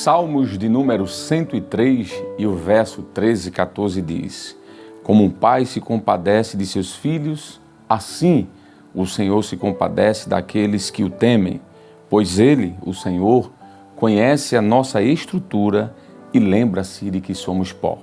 Salmos de número 103 e o verso 13 e 14 diz: Como um pai se compadece de seus filhos, assim o Senhor se compadece daqueles que o temem, pois Ele, o Senhor, conhece a nossa estrutura e lembra-se de que somos pó.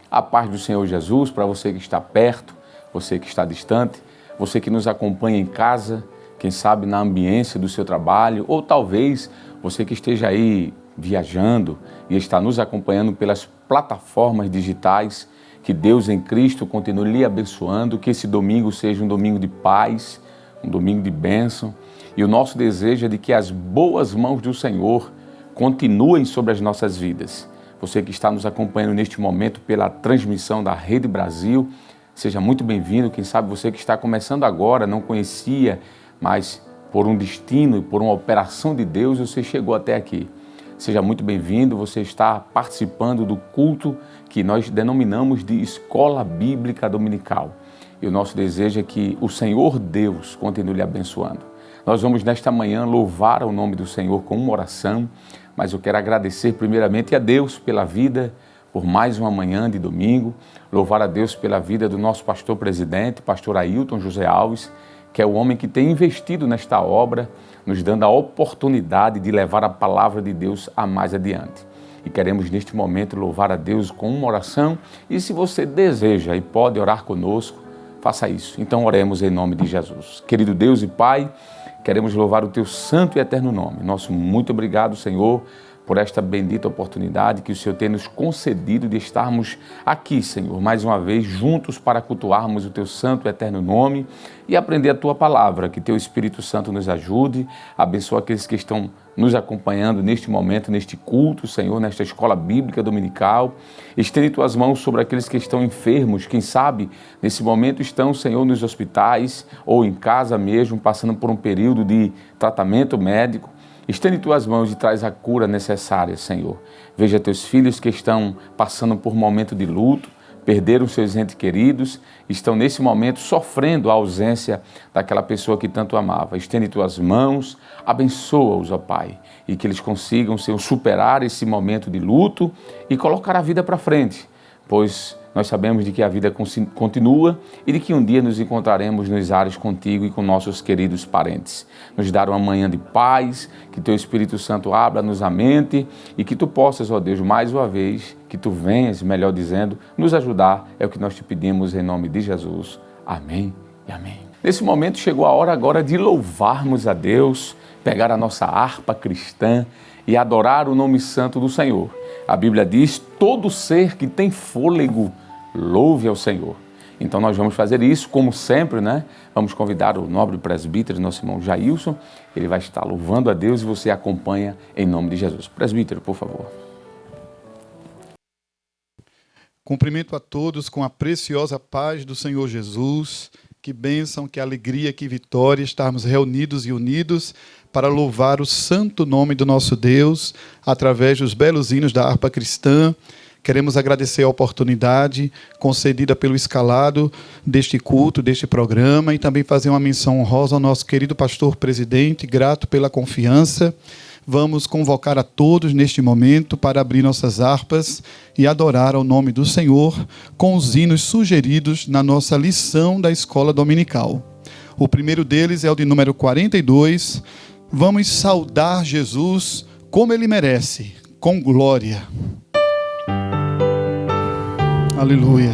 A paz do Senhor Jesus para você que está perto, você que está distante, você que nos acompanha em casa, quem sabe na ambiência do seu trabalho, ou talvez você que esteja aí viajando e está nos acompanhando pelas plataformas digitais. Que Deus em Cristo continue lhe abençoando, que esse domingo seja um domingo de paz, um domingo de bênção. E o nosso desejo é de que as boas mãos do Senhor continuem sobre as nossas vidas. Você que está nos acompanhando neste momento pela transmissão da Rede Brasil, seja muito bem-vindo. Quem sabe você que está começando agora, não conhecia, mas por um destino e por uma operação de Deus, você chegou até aqui. Seja muito bem-vindo, você está participando do culto que nós denominamos de Escola Bíblica Dominical. E o nosso desejo é que o Senhor Deus continue lhe abençoando. Nós vamos nesta manhã louvar o nome do Senhor com uma oração, mas eu quero agradecer primeiramente a Deus pela vida, por mais uma manhã de domingo, louvar a Deus pela vida do nosso pastor presidente, pastor Ailton José Alves, que é o homem que tem investido nesta obra, nos dando a oportunidade de levar a palavra de Deus a mais adiante. E queremos neste momento louvar a Deus com uma oração, e se você deseja e pode orar conosco, faça isso. Então oremos em nome de Jesus. Querido Deus e Pai, queremos louvar o Teu santo e eterno nome. Nosso muito obrigado, Senhor, por esta bendita oportunidade que o Senhor tem nos concedido de estarmos aqui, Senhor, mais uma vez juntos para cultuarmos o Teu santo e eterno nome e aprender a Tua palavra. Que Teu Espírito Santo nos ajude, abençoe aqueles que estão nos acompanhando neste momento, neste culto, Senhor, nesta escola bíblica dominical. Estende Tuas mãos sobre aqueles que estão enfermos, quem sabe nesse momento estão, Senhor, nos hospitais ou em casa mesmo, passando por um período de tratamento médico. Estende Tuas mãos e traz a cura necessária, Senhor. Veja Teus filhos que estão passando por um momento de luto, perderam seus entes queridos, estão nesse momento sofrendo a ausência daquela pessoa que tanto amava. Estende Tuas mãos, abençoa-os, ó Pai, e que eles consigam, Senhor, superar esse momento de luto e colocar a vida para frente, pois nós sabemos de que a vida continua e de que um dia nos encontraremos nos ares contigo e com nossos queridos parentes. Nos dar uma manhã de paz, que Teu Espírito Santo abra-nos a mente e que Tu possas, ó Deus, mais uma vez, que Tu venhas, melhor dizendo, nos ajudar. É o que nós te pedimos em nome de Jesus. Amém e amém. Nesse momento chegou a hora agora de louvarmos a Deus, pegar a nossa harpa cristã e adorar o nome santo do Senhor. A Bíblia diz: todo ser que tem fôlego, louve ao Senhor. Então nós vamos fazer isso, como sempre, né? Vamos convidar o nobre presbítero, nosso irmão Jailson. Ele vai estar louvando a Deus e você acompanha em nome de Jesus. Presbítero, por favor. Cumprimento a todos com a preciosa paz do Senhor Jesus. Que bênção, que alegria, que vitória estarmos reunidos e unidos para louvar o santo nome do nosso Deus através dos belos hinos da harpa cristã. Queremos agradecer a oportunidade concedida pelo escalado deste culto, deste programa, e também fazer uma menção honrosa ao nosso querido pastor presidente, grato pela confiança. Vamos convocar a todos neste momento para abrir nossas harpas e adorar ao nome do Senhor com os hinos sugeridos na nossa lição da escola dominical. O primeiro deles é o de número 42. Vamos saudar Jesus como Ele merece, com glória. Aleluia.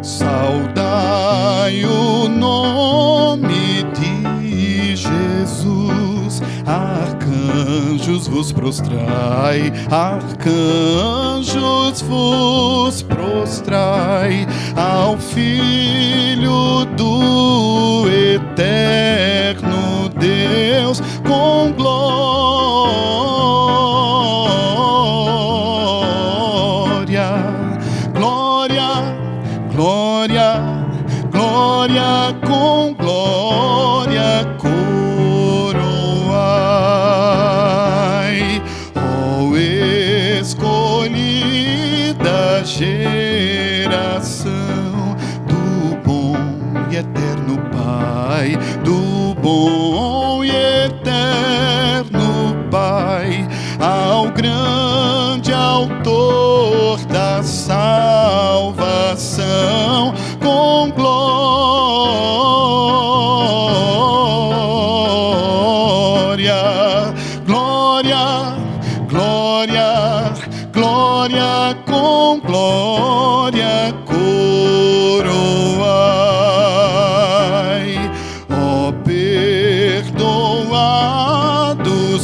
Saudai o nome de Jesus, arcanjos vos prostrai, arcanjos vos prostrai, ao Filho do eterno Deus, com glória. Glória, glória, com glória coroai, ó escolhida geração do bom e eterno Pai, do bom e eterno Pai. Senhor da salvação, com glória, glória, glória, glória, com glória coroai, ó perdoados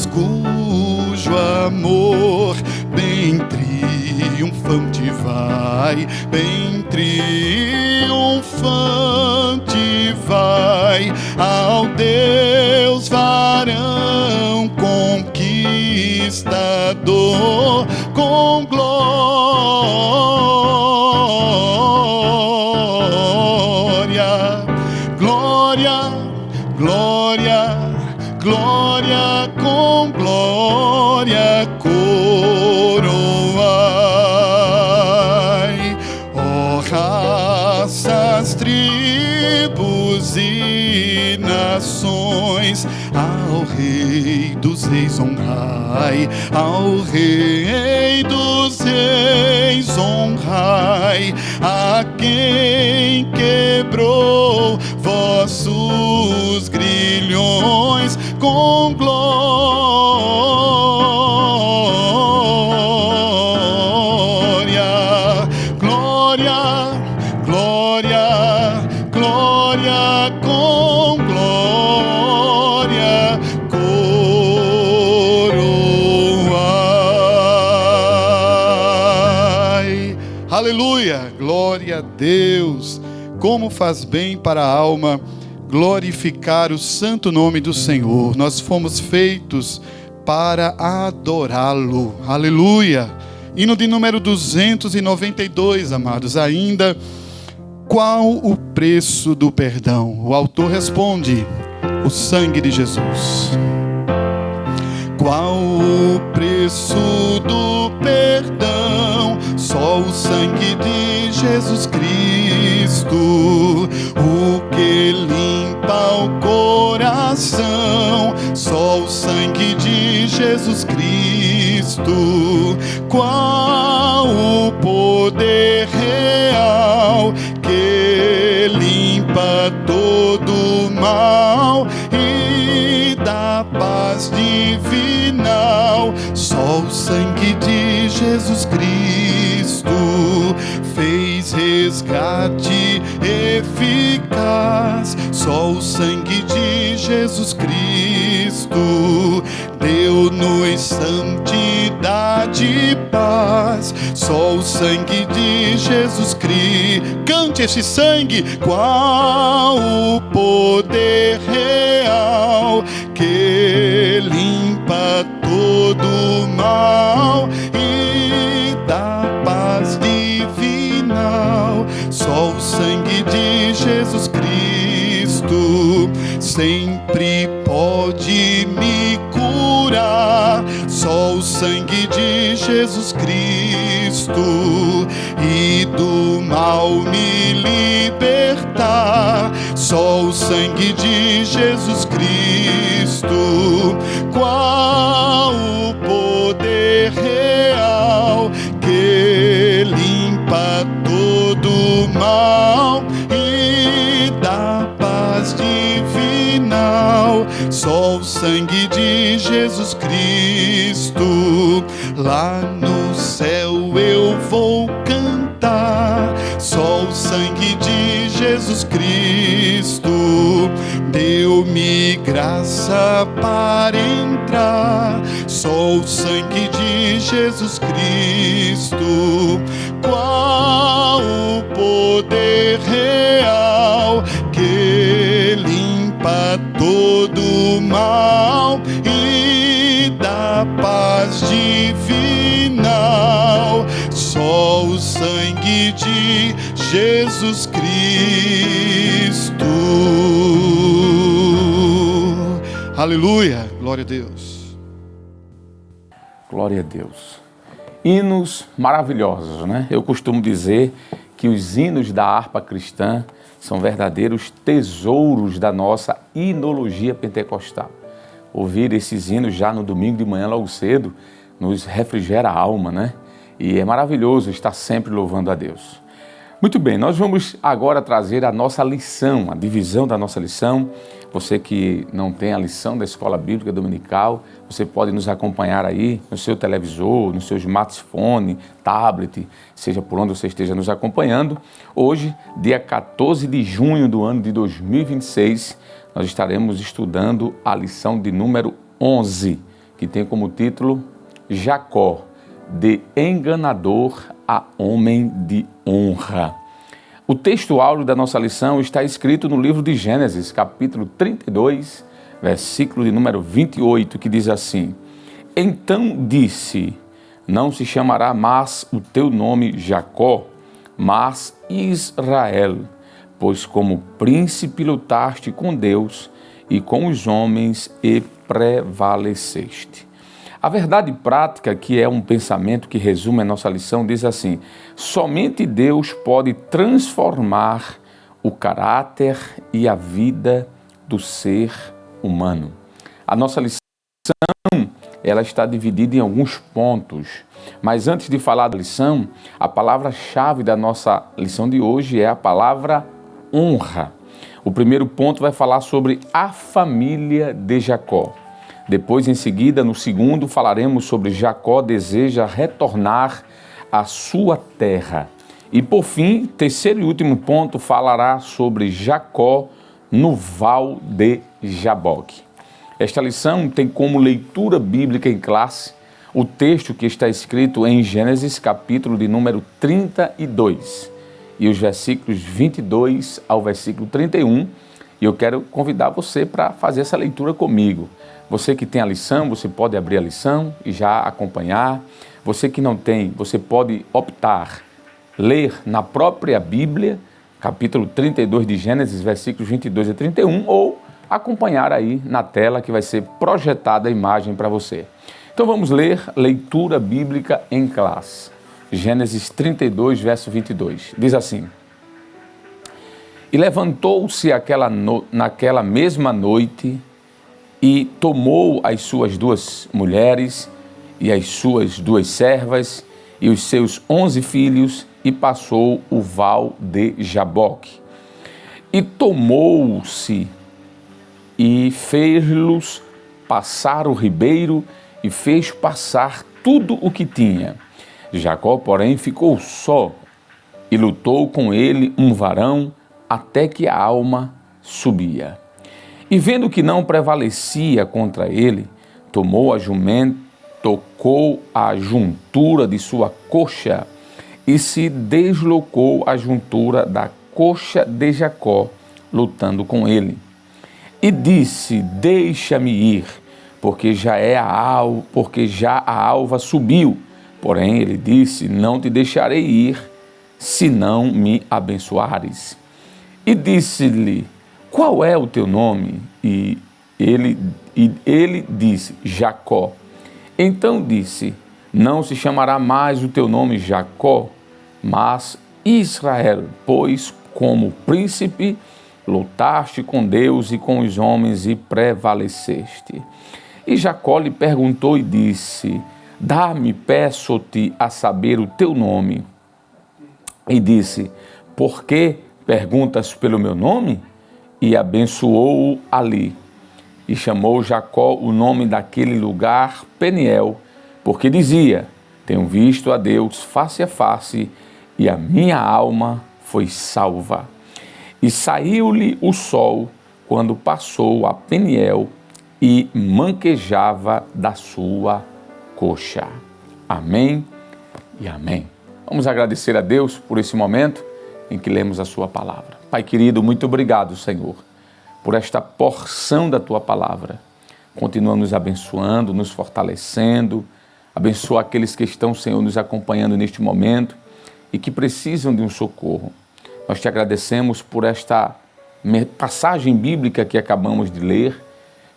cujo amor bem triunfante vai, bem triunfante vai, ao Deus varão conquistador, com glória, glória, glória, glória, com glória coroai, ó raças, tribos e nações, ao Rei dos Reis honrai, ao Rei dos Reis honrai, a quem quebrou vossos grilhões, com glória, glória, glória, glória, com glória coroai. Aleluia, glória a Deus. Como faz bem para a alma glorificar o santo nome do Senhor. Nós fomos feitos para adorá-lo. Aleluia. Hino de número 292, amados. Ainda, qual o preço do perdão? O autor responde: o sangue de Jesus. Qual o preço do perdão? Só o sangue de Jesus Cristo, o que limpa o coração. Só o sangue de Jesus Cristo. Qual o poder real que limpa todo mal e dá paz divinal. Só o sangue de Jesus Cristo fez resgate eficaz. Só o sangue de Jesus Cristo deu-nos santidade e paz. Só o sangue de Jesus Cristo. Cante esse sangue. Qual o poder real que limpa todo mal e dá paz divinal. Só o sangue de Jesus Cristo sempre pode me curar. Só o sangue de Jesus Cristo e do mal me libertar. Só o sangue de Jesus Cristo. Qual o poder real que limpa todo mal e dá paz divinal. Só o sangue de Jesus Cristo. Lá no céu eu vou cantar. Só o sangue de Jesus Cristo deu-me graça para entrar. Só o sangue de Jesus Cristo. Qual o poder real que limpa todo mal e dá paz divinal. Só o sangue de Jesus Cristo. Aleluia, glória a Deus. Glória a Deus. Hinos maravilhosos, né? Eu costumo dizer que os hinos da harpa cristã são verdadeiros tesouros da nossa hinologia pentecostal. Ouvir esses hinos já no domingo de manhã logo cedo nos refrigera a alma, né? e é maravilhoso estar sempre louvando a Deus. Muito bem, nós vamos agora trazer a nossa lição, a divisão da nossa lição. Você que não tem a lição da Escola Bíblica Dominical, você pode nos acompanhar aí no seu televisor, no seu smartphone, tablet, seja por onde você esteja nos acompanhando. Hoje, dia 14 de junho do ano de 2026, nós estaremos estudando a lição de número 11, que tem como título Jacó, de enganador a homem de honra. O texto áureo da nossa lição está escrito no livro de Gênesis, capítulo 32, versículo de número 28, que diz assim: Então disse, não se chamará mais o teu nome Jacó, mas Israel, pois como príncipe lutaste com Deus e com os homens e prevaleceste. A verdade prática, que é um pensamento que resume a nossa lição, diz assim: somente Deus pode transformar o caráter e a vida do ser humano. A nossa lição, ela está dividida em alguns pontos, mas antes de falar da lição, a palavra-chave da nossa lição de hoje é a palavra honra. O primeiro ponto vai falar sobre a família de Jacó. Depois, em seguida, no segundo, falaremos sobre Jacó deseja retornar à sua terra. E, por fim, terceiro e último ponto, falará sobre Jacó no Val de Jaboque. Esta lição tem como leitura bíblica em classe o texto que está escrito em Gênesis, capítulo de número 32, e os versículos 22 ao versículo 31, e eu quero convidar você para fazer essa leitura comigo. Você que tem a lição, você pode abrir a lição e já acompanhar. Você que não tem, você pode optar, ler na própria Bíblia, capítulo 32 de Gênesis, versículos 22 a 31, ou acompanhar aí na tela que vai ser projetada a imagem para você. Então vamos ler leitura bíblica em classe. Gênesis 32, verso 22. Diz assim: E levantou-se naquela mesma noite e tomou as suas 2 mulheres e as suas 2 servas e os seus 11 filhos e passou o val de Jaboque. E tomou-se e fez-los passar o ribeiro e fez passar tudo o que tinha. Jacó, porém, ficou só e lutou com ele um varão até que a alma subia. E vendo que não prevalecia contra ele, tomou a jumenta, tocou a juntura de sua coxa e se deslocou a juntura da coxa de Jacó, lutando com ele. E disse: Deixa-me ir, porque já a alva subiu. Porém ele disse: Não te deixarei ir, se não me abençoares. E disse-lhe: Qual é o teu nome? E ele disse: Jacó. Então disse: Não se chamará mais o teu nome Jacó, mas Israel, pois como príncipe lutaste com Deus e com os homens e prevaleceste. E Jacó lhe perguntou e disse: Dá-me, peço-te, a saber o teu nome. E disse: Por que perguntas pelo meu nome? E abençoou-o ali. E chamou Jacó o nome daquele lugar Peniel, porque dizia: Tenho visto a Deus face a face, e a minha alma foi salva. E saiu-lhe o sol quando passou a Peniel e manquejava da sua coxa. Amém e amém. Vamos agradecer a Deus por esse momento em que lemos a sua palavra. Pai querido, muito obrigado, Senhor, por esta porção da tua palavra. Continua nos abençoando, nos fortalecendo. Abençoa aqueles que estão, Senhor, nos acompanhando neste momento e que precisam de um socorro. Nós te agradecemos por esta passagem bíblica que acabamos de ler,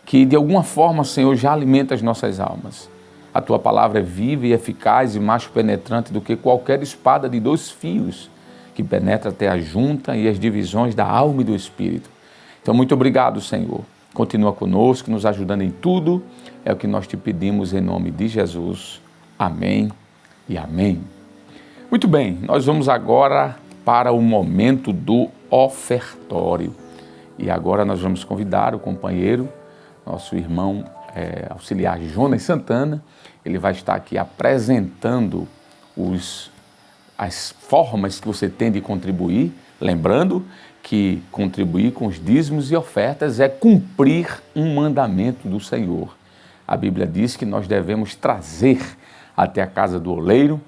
que de alguma forma, Senhor, já alimenta as nossas almas. A tua palavra é viva e eficaz e mais penetrante do que qualquer espada de 2 fios, que penetra até a junta e as divisões da alma e do espírito. Então, muito obrigado, Senhor. Continua conosco, nos ajudando em tudo. É o que nós te pedimos em nome de Jesus. Amém e amém. Muito bem, nós vamos agora para o momento do ofertório. E agora nós vamos convidar o companheiro, nosso irmão auxiliar Jonas Santana. Ele vai estar aqui apresentando as formas que você tem de contribuir. Lembrando que contribuir com os dízimos e ofertas é cumprir um mandamento do Senhor. A Bíblia diz que nós devemos trazer até a casa do oleiro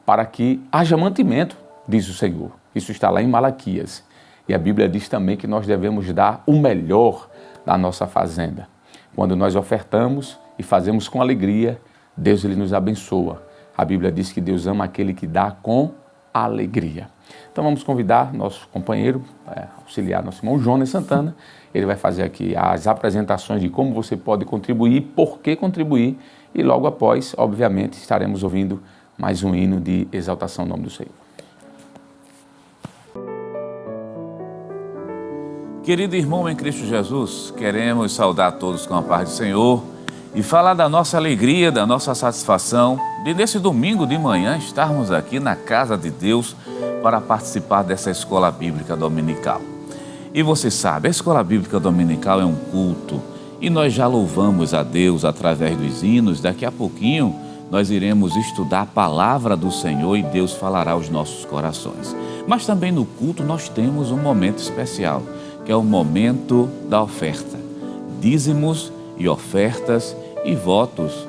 para que haja mantimento, diz o Senhor. Isso está lá em Malaquias. E a Bíblia diz também que nós devemos dar o melhor da nossa fazenda. Quando nós ofertamos e fazemos com alegria, Deus ele nos abençoa. A Bíblia diz que Deus ama aquele que dá com alegria. Então vamos convidar nosso companheiro, auxiliar nosso irmão Jonas Santana. Ele vai fazer aqui as apresentações de como você pode contribuir, por que contribuir. E logo após, obviamente, estaremos ouvindo mais um hino de exaltação ao nome do Senhor. Querido irmão em Cristo Jesus, queremos saudar todos com a paz do Senhor e falar da nossa alegria, da nossa satisfação de nesse domingo de manhã estarmos aqui na casa de Deus para participar dessa escola bíblica dominical. E você sabe, a escola bíblica dominical é um culto e nós já louvamos a Deus através dos hinos. Daqui a pouquinho nós iremos estudar a palavra do Senhor e Deus falará aos nossos corações. Mas também no culto nós temos um momento especial, que é o momento da oferta. Dízimos e ofertas e votos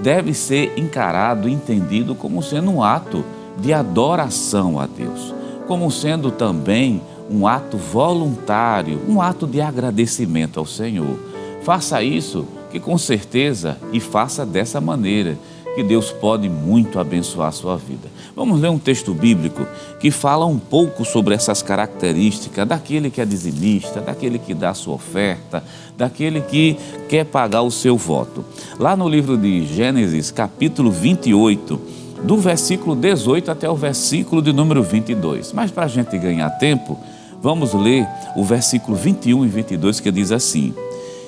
deve ser encarado, entendido como sendo um ato de adoração a Deus, como sendo também um ato voluntário, um ato de agradecimento ao Senhor. Faça isso, que com certeza, e faça dessa maneira, que Deus pode muito abençoar a sua vida. Vamos ler um texto bíblico que fala um pouco sobre essas características daquele que é dizimista, daquele que dá a sua oferta, daquele que quer pagar o seu voto. Lá no livro de Gênesis, capítulo 28, do versículo 18 até o versículo de número 22. Mas para a gente ganhar tempo, vamos ler o versículo 21 e 22, que diz assim: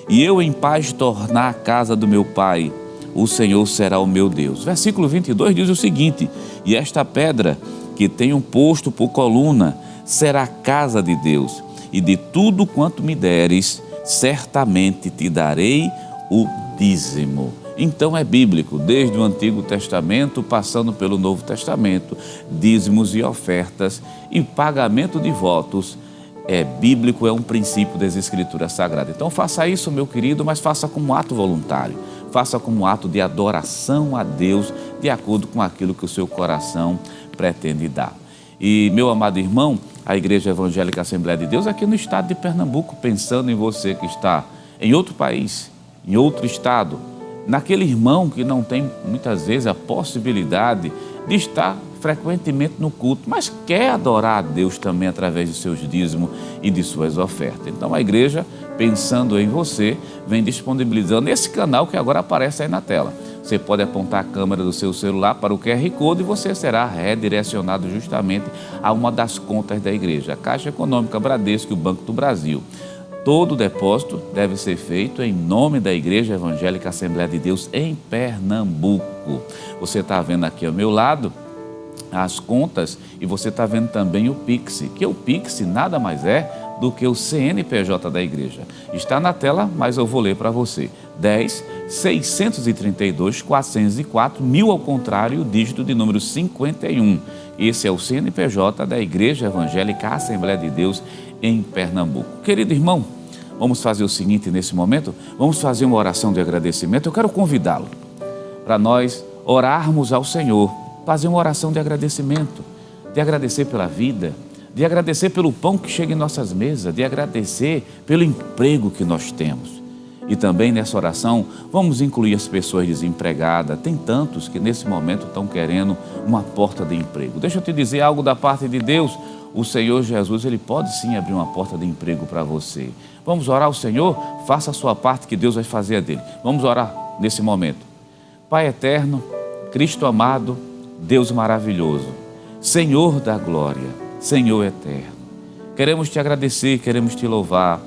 E eu em paz tornar a casa do meu pai, o Senhor será o meu Deus. Versículo 22 diz o seguinte: E esta pedra que tenho posto por coluna será a casa de Deus, e de tudo quanto me deres, certamente te darei o dízimo. Então é bíblico, desde o Antigo Testamento, passando pelo Novo Testamento, dízimos e ofertas e pagamento de votos é bíblico, é um princípio das Escrituras Sagradas. Então faça isso, meu querido, mas faça como ato voluntário. Faça como ato de adoração a Deus, de acordo com aquilo que o seu coração pretende dar. E, meu amado irmão, a Igreja Evangélica Assembleia de Deus, aqui no estado de Pernambuco, pensando em você que está em outro país, em outro estado, naquele irmão que não tem, muitas vezes, a possibilidade de estar frequentemente no culto, mas quer adorar a Deus também através de seus dízimos e de suas ofertas. Então a igreja, pensando em você, vem disponibilizando esse canal que agora aparece aí na tela. Você pode apontar a câmera do seu celular para o QR Code e você será redirecionado justamente a uma das contas da igreja, a Caixa Econômica Bradesco e o Banco do Brasil. Todo depósito deve ser feito em nome da Igreja Evangélica Assembleia de Deus em Pernambuco. Você está vendo aqui ao meu lado as contas e você está vendo também o Pix, que o Pix nada mais é do que o CNPJ da igreja. Está na tela, mas eu vou ler para você. 10.632.404, 1000 ao contrário, o dígito de número 51. Esse é o CNPJ da Igreja Evangélica Assembleia de Deus em Pernambuco. Querido irmão, vamos fazer o seguinte nesse momento, vamos fazer uma oração de agradecimento. Eu quero convidá-lo para nós orarmos ao Senhor, fazer uma oração de agradecimento, de agradecer pela vida, de agradecer pelo pão que chega em nossas mesas, de agradecer pelo emprego que nós temos. E também nessa oração vamos incluir as pessoas desempregadas. Tem tantos que nesse momento estão querendo uma porta de emprego. Deixa eu te dizer algo da parte de Deus. O Senhor Jesus, Ele pode sim abrir uma porta de emprego para você. Vamos orar ao Senhor? Faça a sua parte que Deus vai fazer a dele. Vamos orar nesse momento. Pai eterno, Cristo amado, Deus maravilhoso, Senhor da glória, Senhor eterno. Queremos te agradecer, queremos te louvar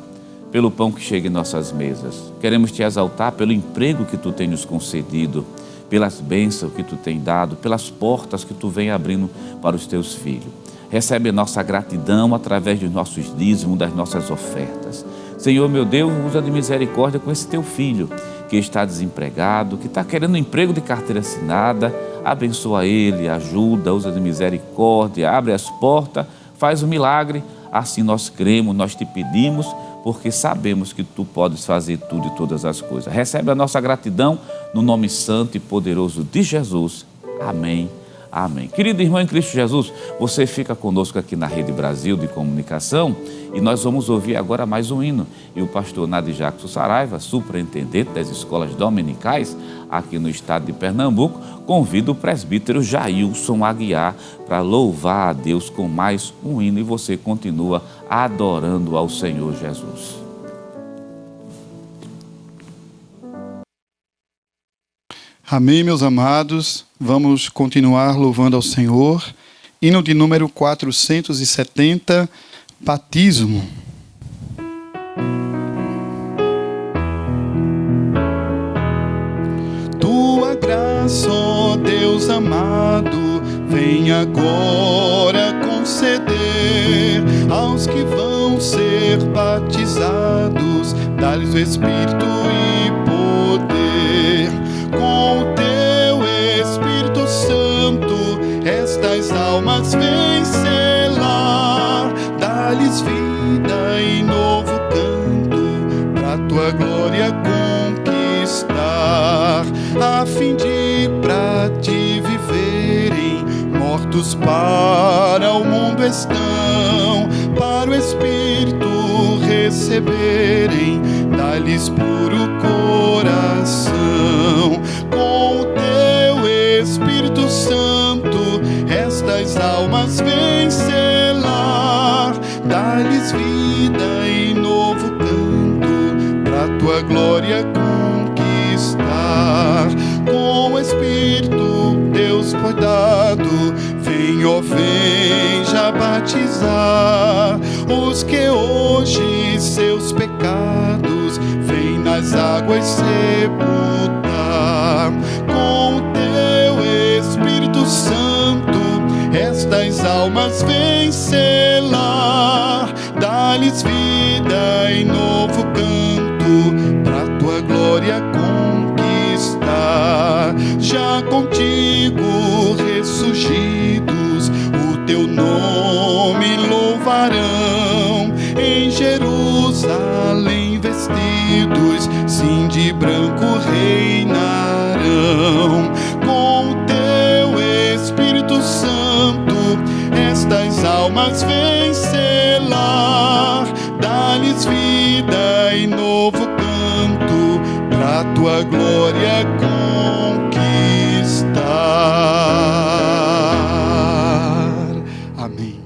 pelo pão que chega em nossas mesas. Queremos te exaltar pelo emprego que tu tens nos concedido, pelas bênçãos que Tu tem dado, pelas portas que Tu vem abrindo para os Teus filhos. Recebe a nossa gratidão através dos nossos dízimos, das nossas ofertas. Senhor, meu Deus, usa de misericórdia com esse Teu filho que está desempregado, que está querendo um emprego de carteira assinada. Abençoa ele, ajuda, usa de misericórdia, abre as portas, faz o milagre. Assim nós cremos, nós Te pedimos, porque sabemos que Tu podes fazer tudo e todas as coisas. Recebe a nossa gratidão no nome santo e poderoso de Jesus. Amém. Amém. Querido irmão em Cristo Jesus, você fica conosco aqui na Rede Brasil de Comunicação e nós vamos ouvir agora mais um hino. E o pastor Nadir Jackson Saraiva, superintendente das escolas dominicais aqui no estado de Pernambuco, convida o presbítero Jailson Aguiar para louvar a Deus com mais um hino e você continua adorando ao Senhor Jesus. Amém, meus amados. Vamos continuar louvando ao Senhor. Hino de número 470, Batismo. Tua graça, ó Deus amado, vem agora conceder aos que vão ser batizados, dá-lhes o Espírito e poder. Com o Teu Espírito Santo, estas almas vem selar, dá-lhes vida e novo canto, pra Tua glória conquistar, a fim de pra Ti viverem, mortos para o mundo estão, para o Espírito receberem, dá-lhes puro coração. Com o Teu Espírito Santo, estas almas vem selar, dá-lhes vida e novo canto, pra Tua glória conquistar. Com o Espírito Deus foi dado, vem, ó vem já batizar os que hoje seus pecados vêm nas águas sepultar. Com o Teu Espírito Santo, estas almas vem selar, dá-lhes vida e novo canto, pra Tua glória conquistar. Já contigo ressurgidos, o Teu nome louvarão, em Jerusalém vestidos, sim de branco reinarão. Com o Teu Espírito Santo, estas almas vem selar, dá-lhes vida e novo canto, pra Tua glória conquistar. Amém.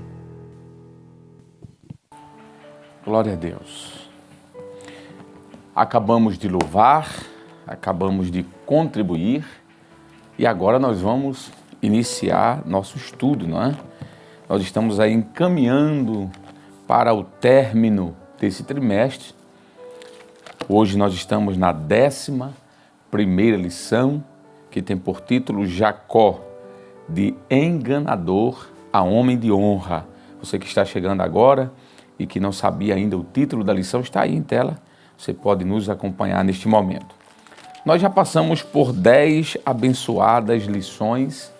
Glória a Deus. Acabamos de louvar, acabamos de contribuir e agora nós vamos iniciar nosso estudo, não é? Nós estamos aí encaminhando para o término desse trimestre. Hoje nós estamos na 11ª lição, que tem por título Jacó, de enganador a homem de honra. Você que está chegando agora e que não sabia ainda o título da lição, está aí em tela. Você pode nos acompanhar neste momento. Nós já passamos por 10 abençoadas lições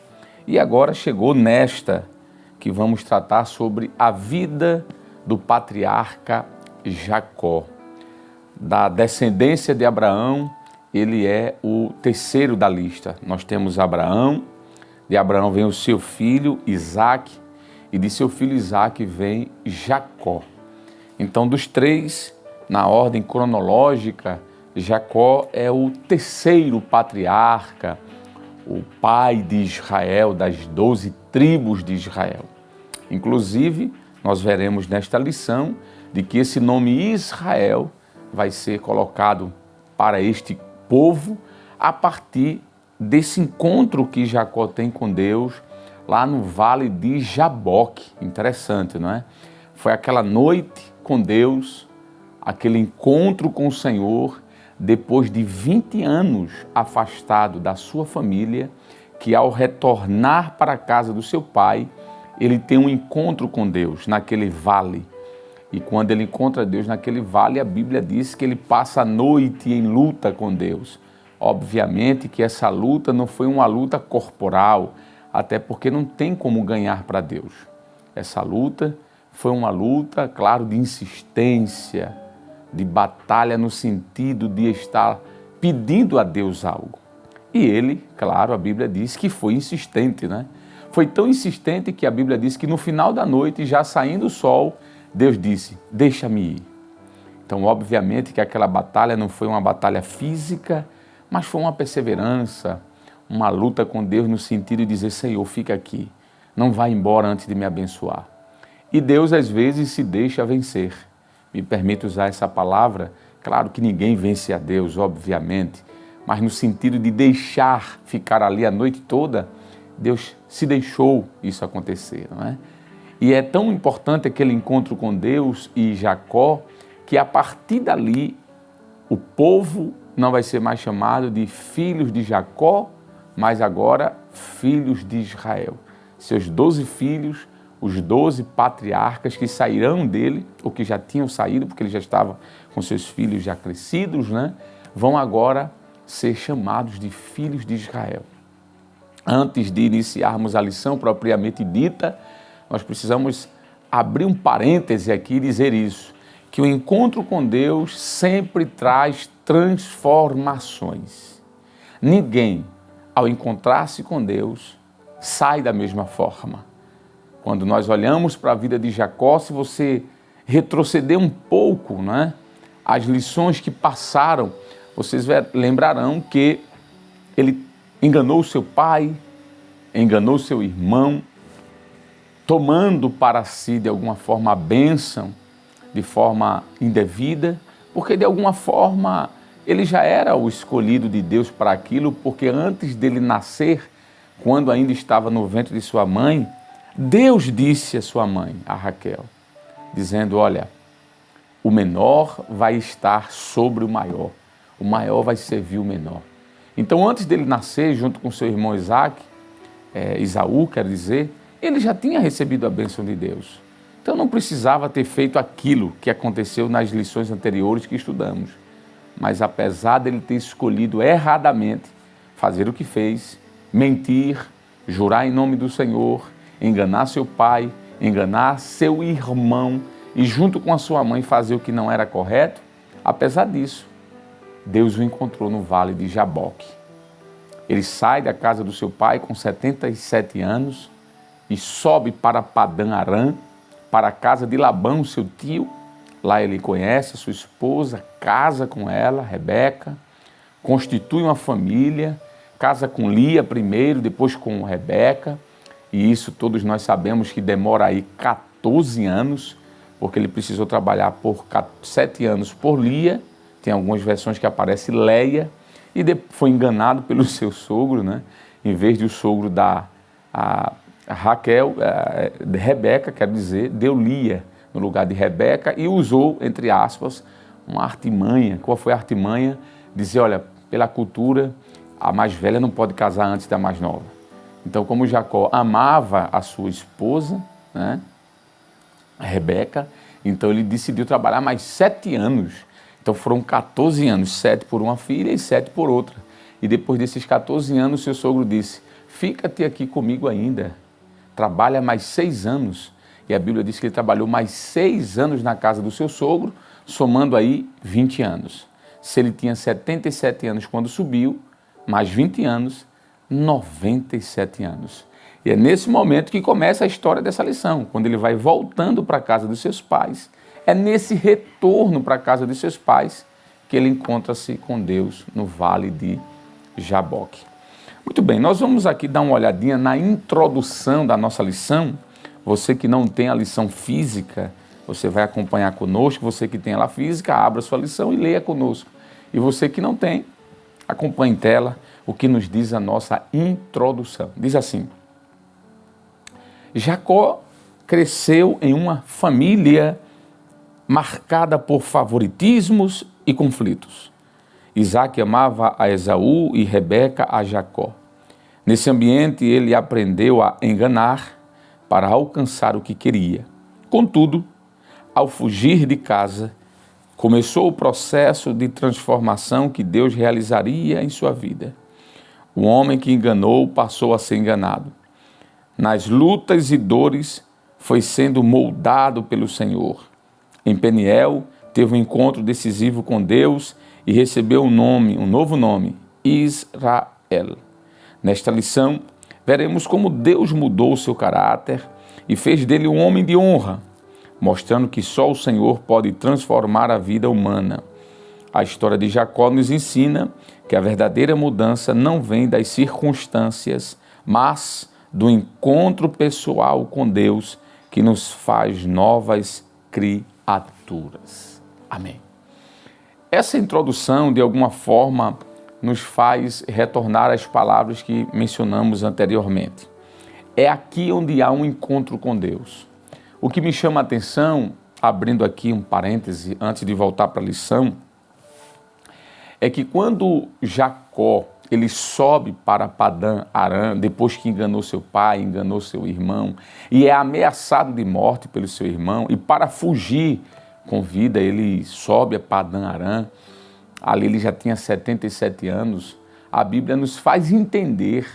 e agora chegou nesta, que vamos tratar sobre a vida do patriarca Jacó. Da descendência de Abraão, ele é o terceiro da lista. Nós temos Abraão, de Abraão vem o seu filho Isaque, e de seu filho Isaque vem Jacó. Então, dos três, na ordem cronológica, Jacó é o terceiro patriarca, o pai de Israel, das 12 tribos de Israel. Inclusive, nós veremos nesta lição de que esse nome Israel vai ser colocado para este povo a partir desse encontro que Jacó tem com Deus lá no vale de Jaboque. Interessante, não é? Foi aquela noite com Deus, aquele encontro com o Senhor, depois de 20 anos afastado da sua família, que ao retornar para a casa do seu pai, ele tem um encontro com Deus naquele vale. E quando ele encontra Deus naquele vale, a Bíblia diz que ele passa a noite em luta com Deus. Obviamente que essa luta não foi uma luta corporal, até porque não tem como ganhar para Deus. Essa luta foi uma luta, claro, de insistência, de batalha no sentido de estar pedindo a Deus algo. E ele, claro, a Bíblia diz que foi insistente, né? Foi tão insistente que a Bíblia diz que no final da noite, já saindo o sol, Deus disse, deixa-me ir. Então, obviamente que aquela batalha não foi uma batalha física, mas foi uma perseverança, uma luta com Deus no sentido de dizer, Senhor, fica aqui, não vá embora antes de me abençoar. E Deus, às vezes, se deixa vencer. Me permite usar essa palavra, claro que ninguém vence a Deus, obviamente, mas no sentido de deixar ficar ali a noite toda, Deus se deixou isso acontecer, não é? E é tão importante aquele encontro com Deus e Jacó, que a partir dali, o povo não vai ser mais chamado de filhos de Jacó, mas agora filhos de Israel. Seus 12 filhos, os 12 patriarcas que sairão dele, ou que já tinham saído, porque ele já estava com seus filhos já crescidos, né? Vão agora ser chamados de filhos de Israel. Antes de iniciarmos a lição propriamente dita, nós precisamos abrir um parêntese aqui e dizer isso, que o encontro com Deus sempre traz transformações. Ninguém, ao encontrar-se com Deus, sai da mesma forma. Quando nós olhamos para a vida de Jacó, se você retroceder um pouco, né, as lições que passaram, vocês lembrarão que ele enganou seu pai, enganou seu irmão, tomando para si de alguma forma a bênção, de forma indevida, porque de alguma forma ele já era o escolhido de Deus para aquilo, porque antes dele nascer, quando ainda estava no ventre de sua mãe, Deus disse à sua mãe, a Raquel, dizendo, olha, o menor vai estar sobre o maior vai servir o menor. Então, antes dele nascer, junto com seu irmão Esaú, quer dizer, ele já tinha recebido a bênção de Deus. Então, não precisava ter feito aquilo que aconteceu nas lições anteriores que estudamos. Mas, apesar dele ter escolhido erradamente fazer o que fez, mentir, jurar em nome do Senhor, enganar seu pai, enganar seu irmão e, junto com a sua mãe, fazer o que não era correto, apesar disso, Deus o encontrou no vale de Jaboque. Ele sai da casa do seu pai com 77 anos e sobe para Padã Arã, para a casa de Labão, seu tio. Lá ele conhece a sua esposa, casa com ela, Rebeca, constitui uma família, casa com Lia primeiro, depois com Rebeca, e isso todos nós sabemos que demora aí 14 anos, porque ele precisou trabalhar por 7 anos por Lia, tem algumas versões que aparece Leia, e foi enganado pelo seu sogro, né? Em vez de o sogro dar a Raquel, Rebeca, quer dizer, deu Lia no lugar de Rebeca e usou, entre aspas, uma artimanha. Qual foi a artimanha? Dizer, olha, pela cultura, a mais velha não pode casar antes da mais nova. Então, como Jacó amava a sua esposa, né, Rebeca, então ele decidiu trabalhar mais 7 anos. Então foram 14 anos, 7 por uma filha e 7 por outra. E depois desses 14 anos, seu sogro disse, fica-te aqui comigo ainda, trabalha mais 6 anos. E a Bíblia diz que ele trabalhou mais 6 anos na casa do seu sogro, somando aí 20 anos. Se ele tinha 77 anos quando subiu, mais 20 anos, 97 anos. E é nesse momento que começa a história dessa lição, quando ele vai voltando para a casa dos seus pais. É nesse retorno para a casa de seus pais que ele encontra-se com Deus no vale de Jaboque. Muito bem, nós vamos aqui dar uma olhadinha na introdução da nossa lição. Você que não tem a lição física, você vai acompanhar conosco. Você que tem ela física, abra sua lição e leia conosco. E você que não tem, acompanhe em tela o que nos diz a nossa introdução. Diz assim, Jacó cresceu em uma família marcada por favoritismos e conflitos. Isaque amava a Esaú e Rebeca a Jacó. Nesse ambiente, ele aprendeu a enganar para alcançar o que queria. Contudo, ao fugir de casa, começou o processo de transformação que Deus realizaria em sua vida. O homem que enganou passou a ser enganado. Nas lutas e dores, foi sendo moldado pelo Senhor. Em Peniel, teve um encontro decisivo com Deus e recebeu um novo nome, Israel. Nesta lição, veremos como Deus mudou o seu caráter e fez dele um homem de honra, mostrando que só o Senhor pode transformar a vida humana. A história de Jacó nos ensina que a verdadeira mudança não vem das circunstâncias, mas do encontro pessoal com Deus que nos faz novas criaturas. Amém. Essa introdução, de alguma forma, nos faz retornar às palavras que mencionamos anteriormente. É aqui onde há um encontro com Deus. O que me chama a atenção, abrindo aqui um parêntese antes de voltar para a lição, é que quando Jacó ele sobe para Padã Arã, depois que enganou seu pai, enganou seu irmão, e é ameaçado de morte pelo seu irmão, e para fugir com vida ele sobe a Padã Arã, ali ele já tinha 77 anos, a Bíblia nos faz entender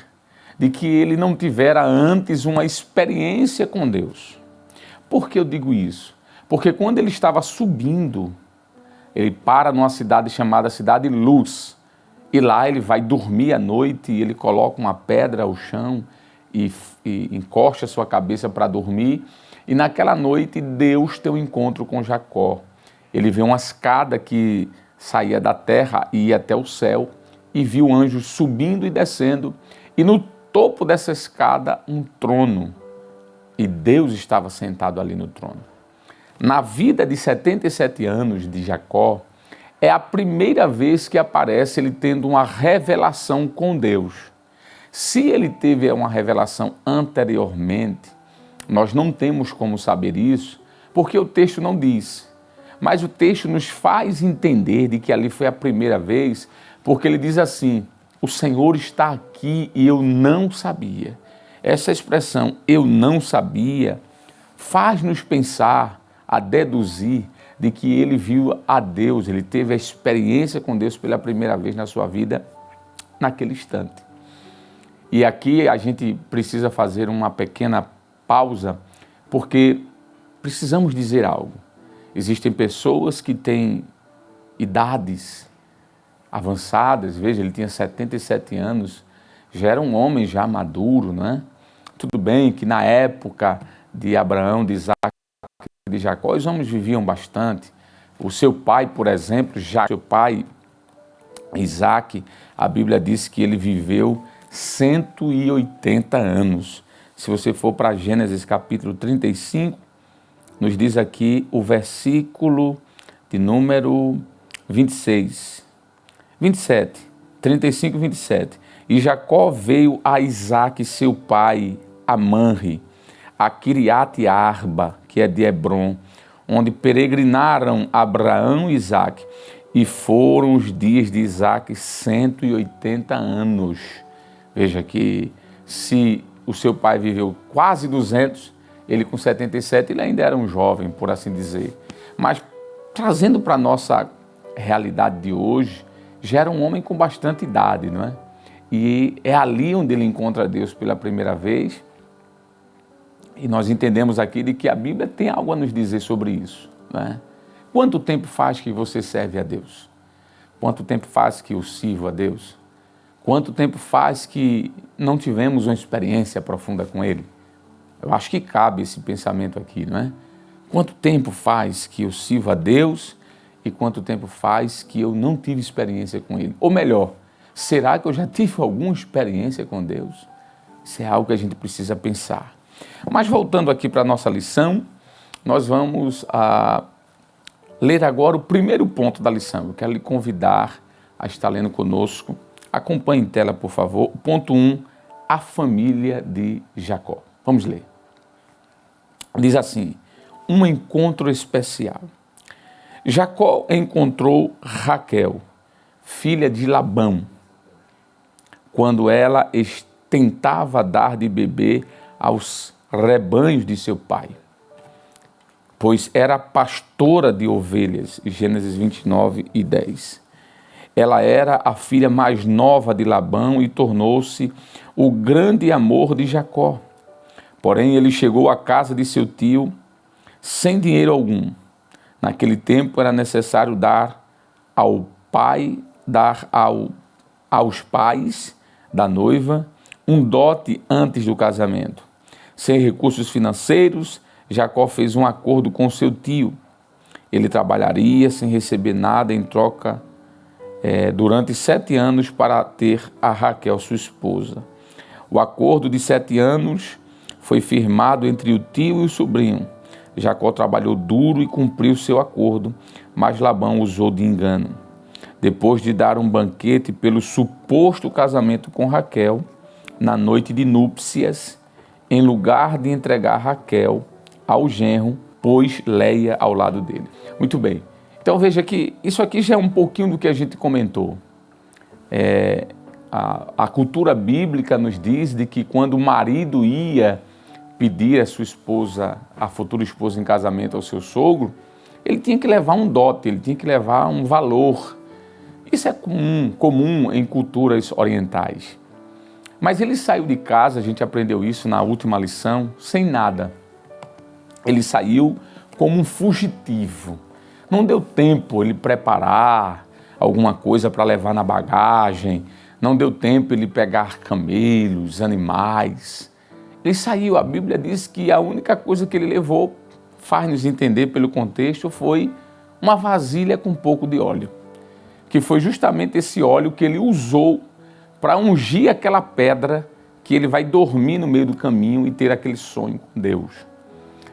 de que ele não tivera antes uma experiência com Deus. Por que eu digo isso? Porque quando ele estava subindo, ele para numa cidade chamada Cidade Luz, e lá ele vai dormir à noite, e ele coloca uma pedra ao chão e encosta a sua cabeça para dormir, e naquela noite Deus tem um encontro com Jacó. Ele vê uma escada que saía da terra e ia até o céu, e viu anjos subindo e descendo, e no topo dessa escada um trono, e Deus estava sentado ali no trono. Na vida de 77 anos de Jacó, é a primeira vez que aparece ele tendo uma revelação com Deus. Se ele teve uma revelação anteriormente, nós não temos como saber isso, porque o texto não diz. Mas o texto nos faz entender de que ali foi a primeira vez, porque ele diz assim: o Senhor está aqui e eu não sabia. Essa expressão, eu não sabia, faz-nos pensar, a deduzir de que ele viu a Deus, ele teve a experiência com Deus pela primeira vez na sua vida, naquele instante. E aqui a gente precisa fazer uma pequena pausa, porque precisamos dizer algo. Existem pessoas que têm idades avançadas, veja, ele tinha 77 anos, já era um homem já maduro, né? Tudo bem que na época de Abraão, de Isaac, de Jacó, os homens viviam bastante. O seu pai, por exemplo, seu pai, Isaque, a Bíblia diz que ele viveu 180 anos. Se você for para Gênesis capítulo 35, nos diz aqui o versículo de número 27. 35, 27. E Jacó veio a Isaque, seu pai, a Manre, a Quiriate Arba, que é de Hebron, onde peregrinaram Abraão e Isaque, e foram os dias de Isaque 180 anos. Veja que se o seu pai viveu quase 200, ele com 77, ele ainda era um jovem, por assim dizer. Mas trazendo para a nossa realidade de hoje, já era um homem com bastante idade, não é? E é ali onde ele encontra Deus pela primeira vez. E nós entendemos aqui de que a Bíblia tem algo a nos dizer sobre isso, né? Quanto tempo faz que você serve a Deus? Quanto tempo faz que eu sirvo a Deus? Quanto tempo faz que não tivemos uma experiência profunda com Ele? Eu acho que cabe esse pensamento aqui, não é? Quanto tempo faz que eu sirvo a Deus e quanto tempo faz que eu não tive experiência com Ele? Ou melhor, será que eu já tive alguma experiência com Deus? Isso é algo que a gente precisa pensar. Mas voltando aqui para a nossa lição, nós vamos ler agora o primeiro ponto da lição. Eu quero lhe convidar a estar lendo conosco. Acompanhe em tela, por favor. Ponto 1, a família de Jacó. Vamos ler. Diz assim: um encontro especial. Jacó encontrou Raquel, filha de Labão, quando ela tentava dar de beber aos rebanhos de seu pai, pois era pastora de ovelhas, Gênesis 29:10. Ela era a filha mais nova de Labão e tornou-se o grande amor de Jacó. Porém, ele chegou à casa de seu tio sem dinheiro algum. Naquele tempo era necessário dar aos pais da noiva um dote antes do casamento. Sem recursos financeiros, Jacó fez um acordo com seu tio. Ele trabalharia sem receber nada em troca durante 7 anos para ter a Raquel, sua esposa. O acordo de 7 anos foi firmado entre o tio e o sobrinho. Jacó trabalhou duro e cumpriu seu acordo, mas Labão usou de engano. Depois de dar um banquete pelo suposto casamento com Raquel, na noite de núpcias, em lugar de entregar Raquel ao genro, pôs Leia ao lado dele. Muito bem. Então veja que isso aqui já é um pouquinho do que a gente comentou. A cultura bíblica nos diz de que quando o marido ia pedir a sua esposa, a futura esposa em casamento ao seu sogro, ele tinha que levar um dote, ele tinha que levar um valor. Isso é comum em culturas orientais. Mas ele saiu de casa, a gente aprendeu isso na última lição, sem nada. Ele saiu como um fugitivo. Não deu tempo ele preparar alguma coisa para levar na bagagem, não deu tempo ele pegar camelos, animais. Ele saiu, a Bíblia diz que a única coisa que ele levou, faz-nos entender pelo contexto, foi uma vasilha com um pouco de óleo, que foi justamente esse óleo que ele usou para ungir aquela pedra que ele vai dormir no meio do caminho e ter aquele sonho com Deus.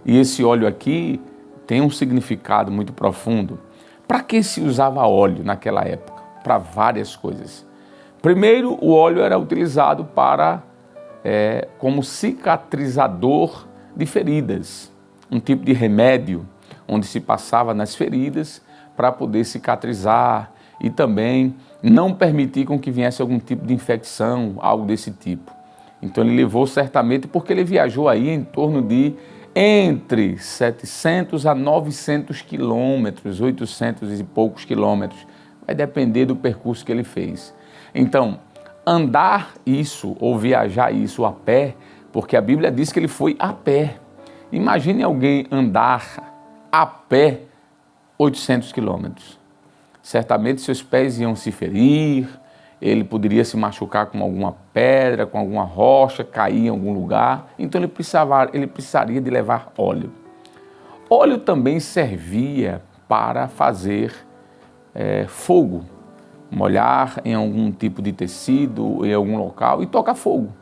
E esse óleo aqui tem um significado muito profundo. Para que se usava óleo naquela época? Para várias coisas. Primeiro, o óleo era utilizado como cicatrizador de feridas, um tipo de remédio onde se passava nas feridas para poder cicatrizar e também não permitir com que viesse algum tipo de infecção, algo desse tipo. Então ele levou certamente, porque ele viajou aí em torno de entre 700 a 900 quilômetros, 800 e poucos quilômetros, vai depender do percurso que ele fez. Então, andar isso ou viajar isso a pé, porque a Bíblia diz que ele foi a pé. Imagine alguém andar a pé 800 quilômetros. Certamente seus pés iam se ferir, ele poderia se machucar com alguma pedra, com alguma rocha, cair em algum lugar. Então ele precisaria de levar óleo. Óleo também servia para fazer fogo, molhar em algum tipo de tecido, em algum local e tocar fogo.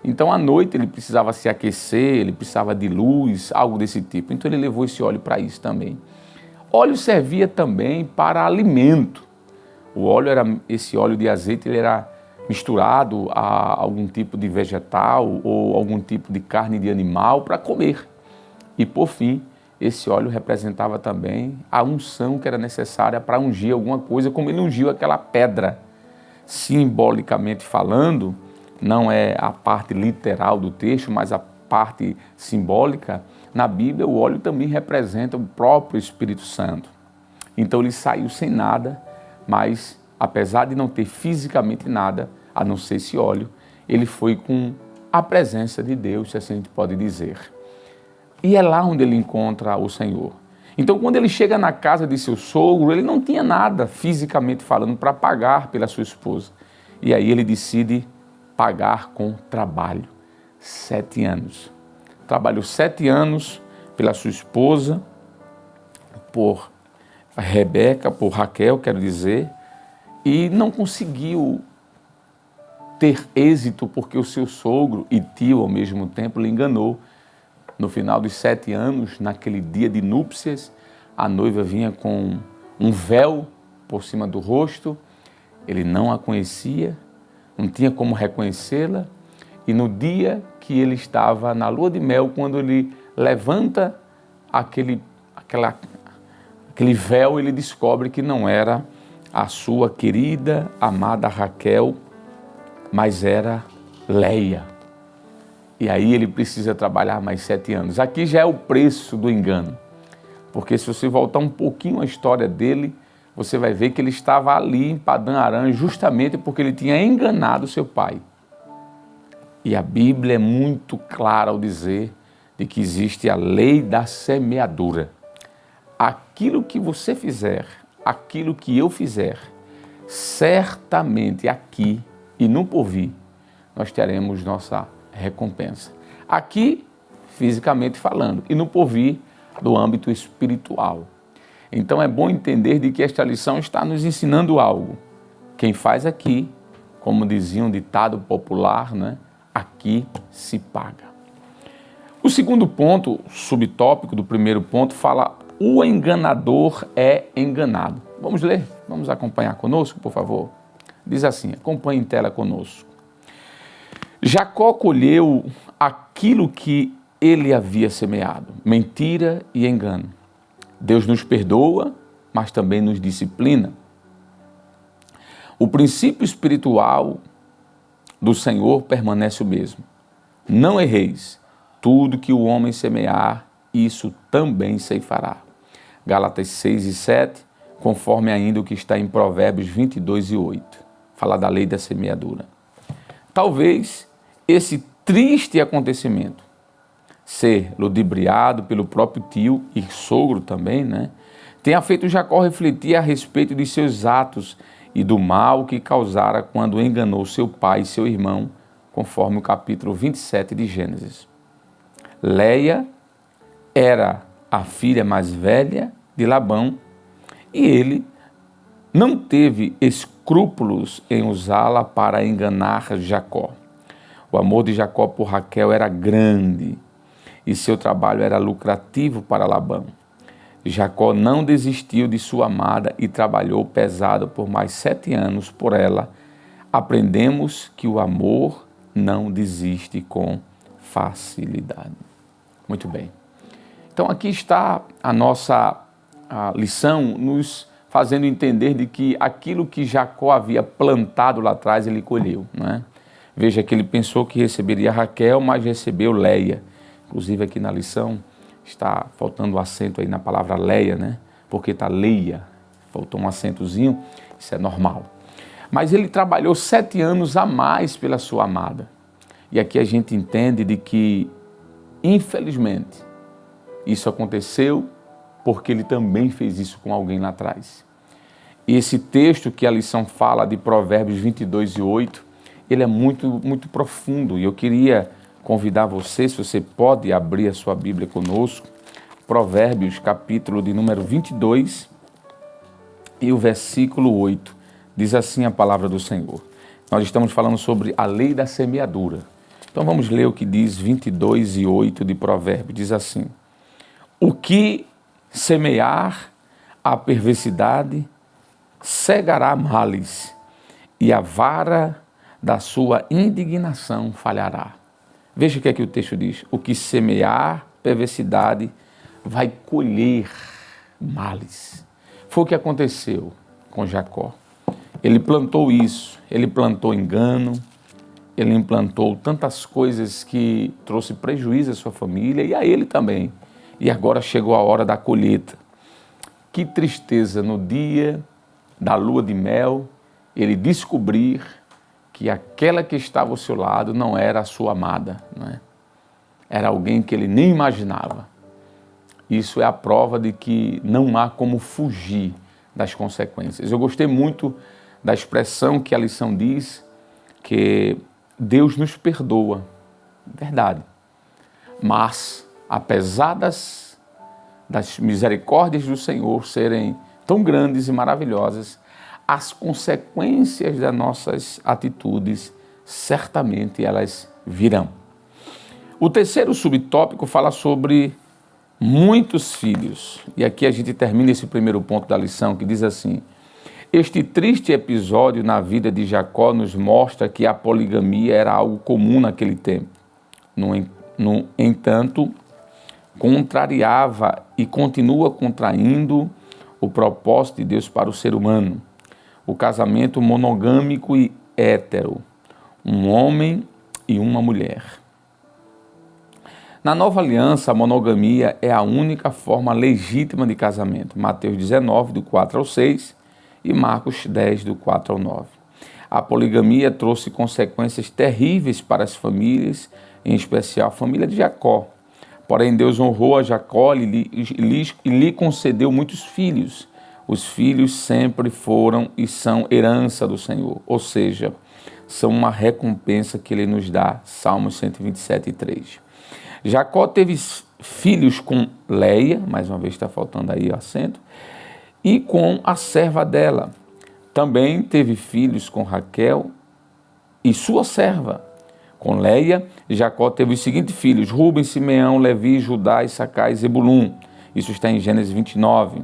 Então à noite ele precisava se aquecer, ele precisava de luz, algo desse tipo. Então ele levou esse óleo para isso também. Óleo servia também para alimento. Esse óleo de azeite, ele era misturado a algum tipo de vegetal ou algum tipo de carne de animal para comer. E por fim, esse óleo representava também a unção que era necessária para ungir alguma coisa, como ele ungiu aquela pedra. Simbolicamente falando, não é a parte literal do texto, mas a parte simbólica, na Bíblia o óleo também representa o próprio Espírito Santo. Então ele saiu sem nada, mas apesar de não ter fisicamente nada, a não ser esse óleo, ele foi com a presença de Deus, se assim a gente pode dizer. E é lá onde ele encontra o Senhor. Então quando ele chega na casa de seu sogro, ele não tinha nada fisicamente falando para pagar pela sua esposa. E aí ele decide pagar com trabalho. 7 anos. Trabalhou 7 anos pela sua esposa, por Rebeca, por Raquel, quero dizer, e não conseguiu ter êxito porque o seu sogro e tio ao mesmo tempo lhe enganou. No final dos 7 anos, naquele dia de núpcias, a noiva vinha com um véu por cima do rosto, ele não a conhecia, não tinha como reconhecê-la, e no dia que ele estava na lua de mel, quando ele levanta aquele véu, ele descobre que não era a sua querida, amada Raquel, mas era Leia. E aí ele precisa trabalhar mais 7 anos. Aqui já é o preço do engano. Porque se você voltar um pouquinho a história dele, você vai ver que ele estava ali em Padã Arã justamente porque ele tinha enganado seu pai. E a Bíblia é muito clara ao dizer de que existe a lei da semeadura. Aquilo que você fizer, aquilo que eu fizer, certamente aqui e no porvir, nós teremos nossa recompensa. Aqui, fisicamente falando, e no porvir, do âmbito espiritual. Então é bom entender de que esta lição está nos ensinando algo. Quem faz aqui, como dizia um ditado popular, né? Aqui se paga. O segundo ponto, subtópico do primeiro ponto, fala: o enganador é enganado. Vamos ler? Vamos acompanhar conosco, por favor? Diz assim, acompanhe em tela conosco. Jacó colheu aquilo que ele havia semeado, mentira e engano. Deus nos perdoa, mas também nos disciplina. O princípio espiritual do Senhor permanece o mesmo. Não erreis, tudo que o homem semear, isso também ceifará. Gálatas 6 e 7, conforme ainda o que está em Provérbios 22 e 8. Fala da lei da semeadura. Talvez esse triste acontecimento, ser ludibriado pelo próprio tio e sogro também, né, tenha feito Jacó refletir a respeito de seus atos e do mal que causara quando enganou seu pai e seu irmão, conforme o capítulo 27 de Gênesis. Leia era a filha mais velha de Labão e ele não teve escrúpulos em usá-la para enganar Jacó. O amor de Jacó por Raquel era grande e seu trabalho era lucrativo para Labão. Jacó não desistiu de sua amada e trabalhou pesado por mais 7 anos por ela. Aprendemos que o amor não desiste com facilidade. Muito bem. Então aqui está a nossa lição nos fazendo entender de que aquilo que Jacó havia plantado lá atrás, ele colheu, não é? Veja que ele pensou que receberia Raquel, mas recebeu Leia. Inclusive aqui na lição está faltando um acento aí na palavra Leia, né? Porque está Leia, faltou um acentozinho, isso é normal. Mas ele trabalhou 7 anos a mais pela sua amada. E aqui a gente entende de que, infelizmente, isso aconteceu porque ele também fez isso com alguém lá atrás. E esse texto que a lição fala de Provérbios 22 e 8, ele é muito, muito profundo. E eu queria convidar você, se você pode abrir a sua Bíblia conosco, Provérbios, capítulo de número 22 e o versículo 8. Diz assim a palavra do Senhor. Nós estamos falando sobre a lei da semeadura. Então vamos ler o que diz 22 e 8 de Provérbios. Diz assim: o que semear a perversidade, cegará males, e a vara da sua indignação falhará. Veja o que é que o texto diz. O que semear perversidade vai colher males. Foi o que aconteceu com Jacó. Ele plantou isso, ele plantou engano, ele implantou tantas coisas que trouxe prejuízo à sua família e a ele também. E agora chegou a hora da colheita. Que tristeza no dia da lua de mel, ele descobrir que aquela que estava ao seu lado não era a sua amada, não é? Era alguém que ele nem imaginava. Isso é a prova de que não há como fugir das consequências. Eu gostei muito da expressão que a lição diz, que Deus nos perdoa, verdade. Mas, apesar das misericórdias do Senhor serem tão grandes e maravilhosas, as consequências das nossas atitudes, certamente elas virão. O terceiro subtópico fala sobre muitos filhos. E aqui a gente termina esse primeiro ponto da lição, que diz assim: este triste episódio na vida de Jacó nos mostra que a poligamia era algo comum naquele tempo. No entanto, contrariava e continua contraindo o propósito de Deus para o ser humano. o casamento monogâmico e hétero, um homem e uma mulher. Na Nova Aliança, a monogamia é a única forma legítima de casamento. Mateus 19, do 4 ao 6 e Marcos 10, do 4 ao 9. A poligamia trouxe consequências terríveis para as famílias, em especial a família de Jacó. Porém, Deus honrou a Jacó e lhe concedeu muitos filhos. Os filhos sempre foram e são herança do Senhor, ou seja, são uma recompensa que Ele nos dá. Salmos 127, 3. Jacó teve filhos com Leia, mais uma vez está faltando aí o acento, e com a serva dela. Também teve filhos com Raquel e sua serva. Com Leia, Jacó teve os seguintes filhos: Rubem, Simeão, Levi, Judá, Issacar e Zebulum. Isso está em Gênesis 29,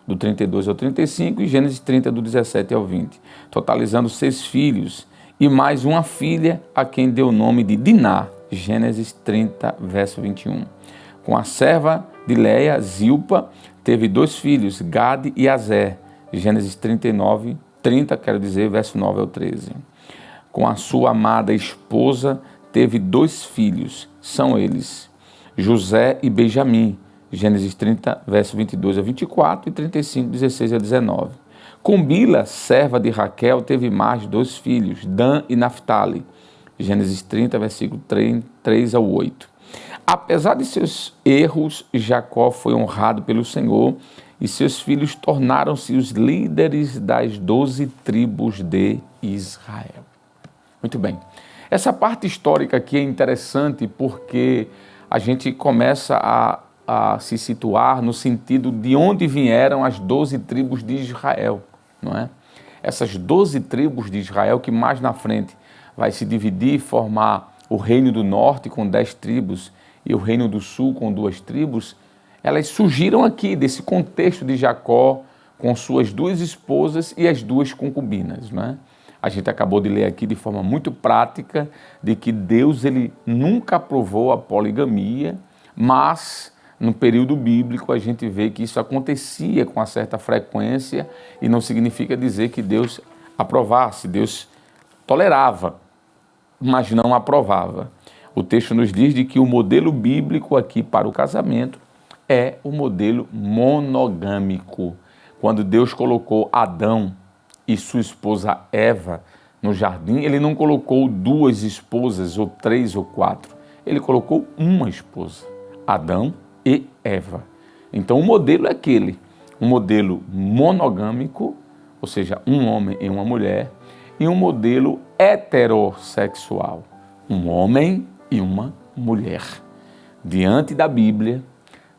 do 32 ao 35, e Gênesis 30, do 17 ao 20, totalizando 6 filhos, e mais uma filha a quem deu o nome de Diná, Gênesis 30, verso 21. Com a serva de Leia, Zilpa, teve 2 filhos, Gade e Azer, Gênesis 30, verso 9 ao 13. Com a sua amada esposa, teve 2 filhos, são eles, José e Benjamim, Gênesis 30, verso 22 a 24 e 35, 16 a 19. Com Bila, serva de Raquel, teve mais 2 filhos, Dan e Naphtali, Gênesis 30, versículo 3 ao 8. Apesar de seus erros, Jacó foi honrado pelo Senhor e seus filhos tornaram-se os líderes das 12 tribos de Israel. Muito bem. Essa parte histórica aqui é interessante porque a gente começa a se situar no sentido de onde vieram as 12 tribos de Israel, não é? Essas 12 tribos de Israel que mais na frente vai se dividir e formar o reino do norte com 10 tribos e o reino do sul com 2 tribos, elas surgiram aqui desse contexto de Jacó com suas 2 esposas e as 2 concubinas, não é? A gente acabou de ler aqui de forma muito prática de que Deus ele nunca aprovou a poligamia, mas no período bíblico a gente vê que isso acontecia com uma certa frequência e não significa dizer que Deus aprovasse, Deus tolerava, mas não aprovava. O texto nos diz de que o modelo bíblico aqui para o casamento é o modelo monogâmico. Quando Deus colocou Adão e sua esposa Eva no jardim, ele não colocou 2 esposas, ou 3 ou 4. Ele colocou uma esposa, Adão e Eva. Então o modelo é aquele, um modelo monogâmico, ou seja, um homem e uma mulher, e um modelo heterossexual, um homem e uma mulher. Diante da Bíblia,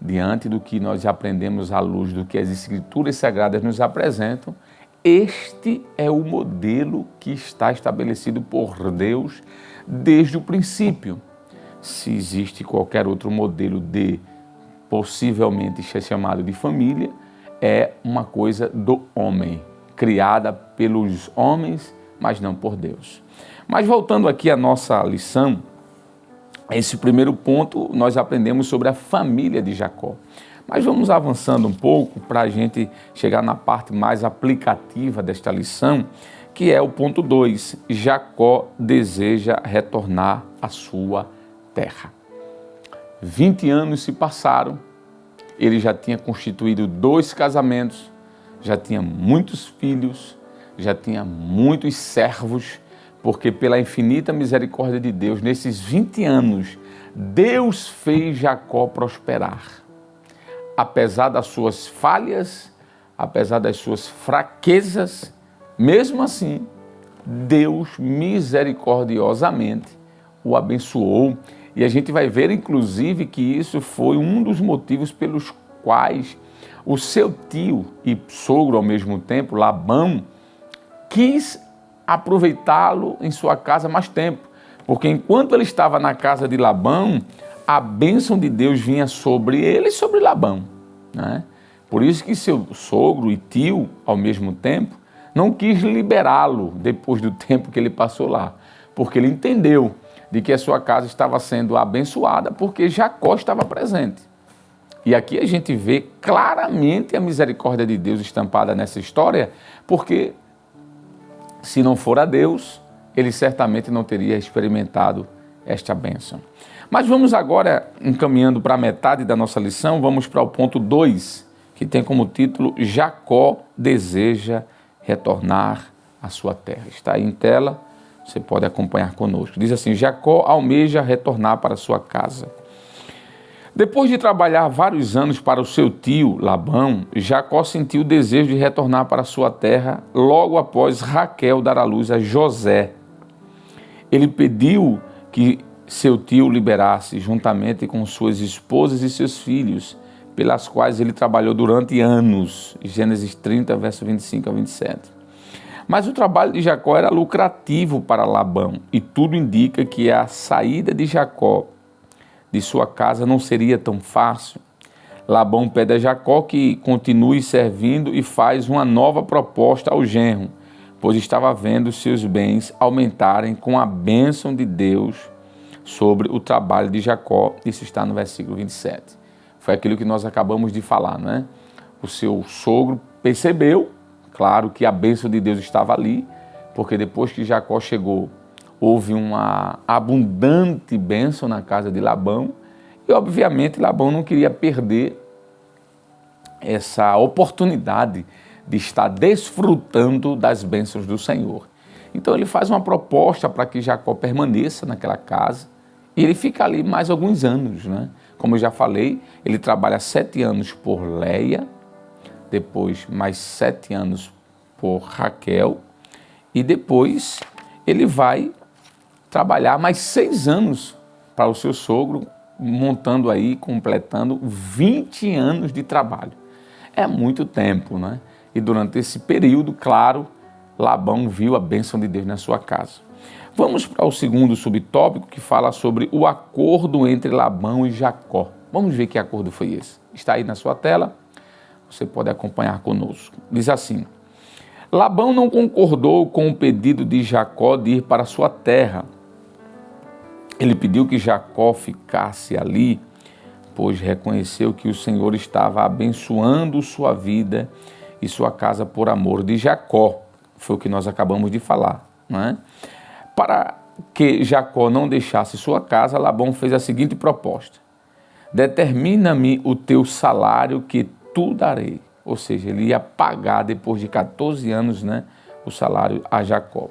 diante do que nós aprendemos à luz do que as Escrituras Sagradas nos apresentam, este é o modelo que está estabelecido por Deus desde o princípio. Se existe qualquer outro modelo possivelmente ser chamado de família, é uma coisa do homem, criada pelos homens, mas não por Deus. Mas voltando aqui à nossa lição, esse primeiro ponto nós aprendemos sobre a família de Jacó. Mas vamos avançando um pouco para a gente chegar na parte mais aplicativa desta lição, que é o ponto 2. Jacó deseja retornar à sua terra. 20 anos se passaram, ele já tinha constituído 2 casamentos, já tinha muitos filhos, já tinha muitos servos, porque pela infinita misericórdia de Deus, nesses 20 anos, Deus fez Jacó prosperar. Apesar das suas falhas, apesar das suas fraquezas, mesmo assim, Deus misericordiosamente o abençoou. E a gente vai ver, inclusive, que isso foi um dos motivos pelos quais o seu tio e sogro ao mesmo tempo, Labão, quis aproveitá-lo em sua casa mais tempo. Porque enquanto ele estava na casa de Labão, a bênção de Deus vinha sobre ele e sobre Labão, né? Por isso que seu sogro e tio, ao mesmo tempo, não quis liberá-lo depois do tempo que ele passou lá, porque ele entendeu de que a sua casa estava sendo abençoada porque Jacó estava presente. E aqui a gente vê claramente a misericórdia de Deus estampada nessa história, porque se não for a Deus, ele certamente não teria experimentado esta bênção. Mas vamos agora, encaminhando para a metade da nossa lição, vamos para o ponto 2, que tem como título Jacó deseja retornar à sua terra. Está aí em tela, você pode acompanhar conosco. Diz assim: Jacó almeja retornar para sua casa. Depois de trabalhar vários anos para o seu tio Labão, Jacó sentiu o desejo de retornar para sua terra logo após Raquel dar à luz a José. Ele pediu que seu tio liberasse, juntamente com suas esposas e seus filhos, pelas quais ele trabalhou durante anos. Gênesis 30, verso 25 a 27. Mas o trabalho de Jacó era lucrativo para Labão, e tudo indica que a saída de Jacó de sua casa não seria tão fácil. Labão pede a Jacó que continue servindo e faz uma nova proposta ao genro, pois estava vendo seus bens aumentarem com a bênção de Deus sobre o trabalho de Jacó. Isso está no versículo 27. Foi aquilo que nós acabamos de falar, não é? O seu sogro percebeu, claro, que a bênção de Deus estava ali, porque depois que Jacó chegou, houve uma abundante bênção na casa de Labão, e obviamente Labão não queria perder essa oportunidade de estar desfrutando das bênçãos do Senhor. Então ele faz uma proposta para que Jacó permaneça naquela casa, e ele fica ali mais alguns anos, né? Como eu já falei, ele trabalha 7 anos por Leia, depois mais 7 anos por Raquel, e depois ele vai trabalhar mais 6 anos para o seu sogro, montando aí, completando 20 anos de trabalho. É muito tempo, né? E durante esse período, claro, Labão viu a bênção de Deus na sua casa. Vamos para o segundo subtópico, que fala sobre o acordo entre Labão e Jacó. Vamos ver que acordo foi esse. Está aí na sua tela, você pode acompanhar conosco. Diz assim: Labão não concordou com o pedido de Jacó de ir para sua terra. Ele pediu que Jacó ficasse ali, pois reconheceu que o Senhor estava abençoando sua vida e sua casa por amor de Jacó. Foi o que nós acabamos de falar, não é? Para que Jacó não deixasse sua casa, Labão fez a seguinte proposta: determina-me o teu salário que tu darei. Ou seja, ele ia pagar depois de 14 anos, né, o salário a Jacó.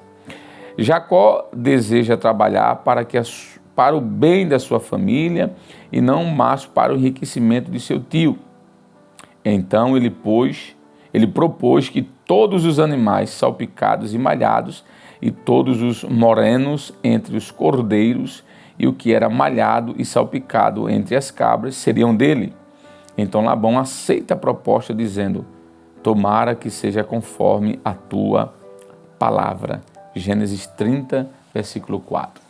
Jacó deseja trabalhar para o bem da sua família e não mais para o enriquecimento de seu tio. Então ele propôs que todos os animais salpicados e malhados e todos os morenos entre os cordeiros e o que era malhado e salpicado entre as cabras seriam dele. Então Labão aceita a proposta dizendo: tomara que seja conforme a tua palavra. Gênesis 30, versículo 4.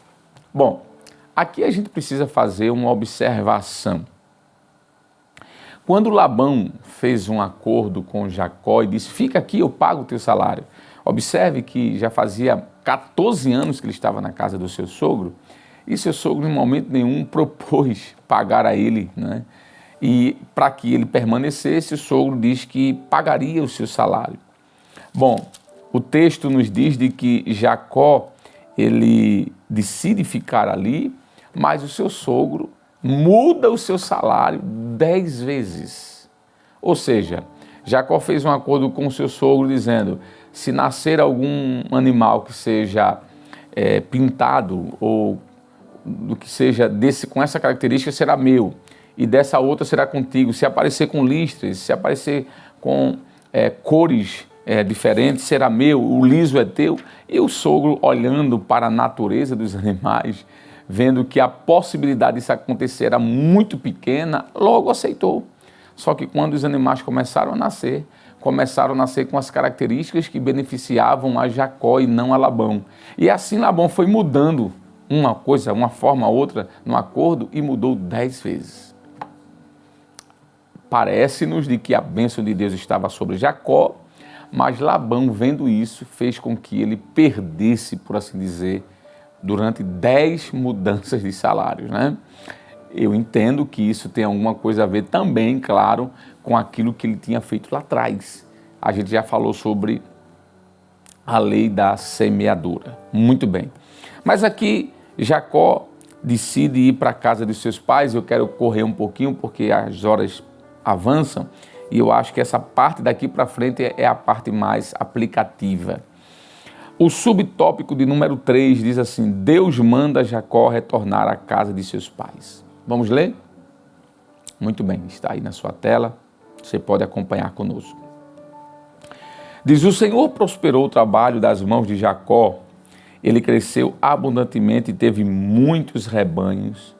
Bom, aqui a gente precisa fazer uma observação. Quando Labão fez um acordo com Jacó e disse: fica aqui, eu pago o teu salário. Observe que já fazia 14 anos que ele estava na casa do seu sogro, e seu sogro em momento nenhum propôs pagar a ele, né? E para que ele permanecesse, o sogro diz que pagaria o seu salário. Bom, o texto nos diz de que Jacó, ele decide ficar ali, mas o seu sogro muda o seu salário 10 vezes. Ou seja, Jacó fez um acordo com o seu sogro dizendo: se nascer algum animal que seja pintado ou do que seja com essa característica, será meu, e dessa outra será contigo. Se aparecer com listras, se aparecer com cores diferentes, será meu, o liso é teu. E o sogro, olhando para a natureza dos animais, vendo que a possibilidade disso acontecer era muito pequena, logo aceitou. Só que quando os animais começaram a nascer com as características que beneficiavam a Jacó e não a Labão. E assim Labão foi mudando uma coisa, uma forma, outra, no acordo, e mudou 10 vezes. Parece-nos de que a bênção de Deus estava sobre Jacó, mas Labão, vendo isso, fez com que ele perdesse, por assim dizer, durante 10 mudanças de salários, né? Eu entendo que isso tem alguma coisa a ver também, claro, com aquilo que ele tinha feito lá atrás. A gente já falou sobre a lei da semeadura. Muito bem. Mas aqui Jacó decide ir para a casa dos seus pais. Eu quero correr um pouquinho porque as horas avançam e eu acho que essa parte daqui para frente é a parte mais aplicativa. O subtópico de número 3 diz assim: Deus manda Jacó retornar à casa de seus pais. Vamos ler? Muito bem, está aí na sua tela, você pode acompanhar conosco. Diz: o Senhor prosperou o trabalho das mãos de Jacó, ele cresceu abundantemente e teve muitos rebanhos,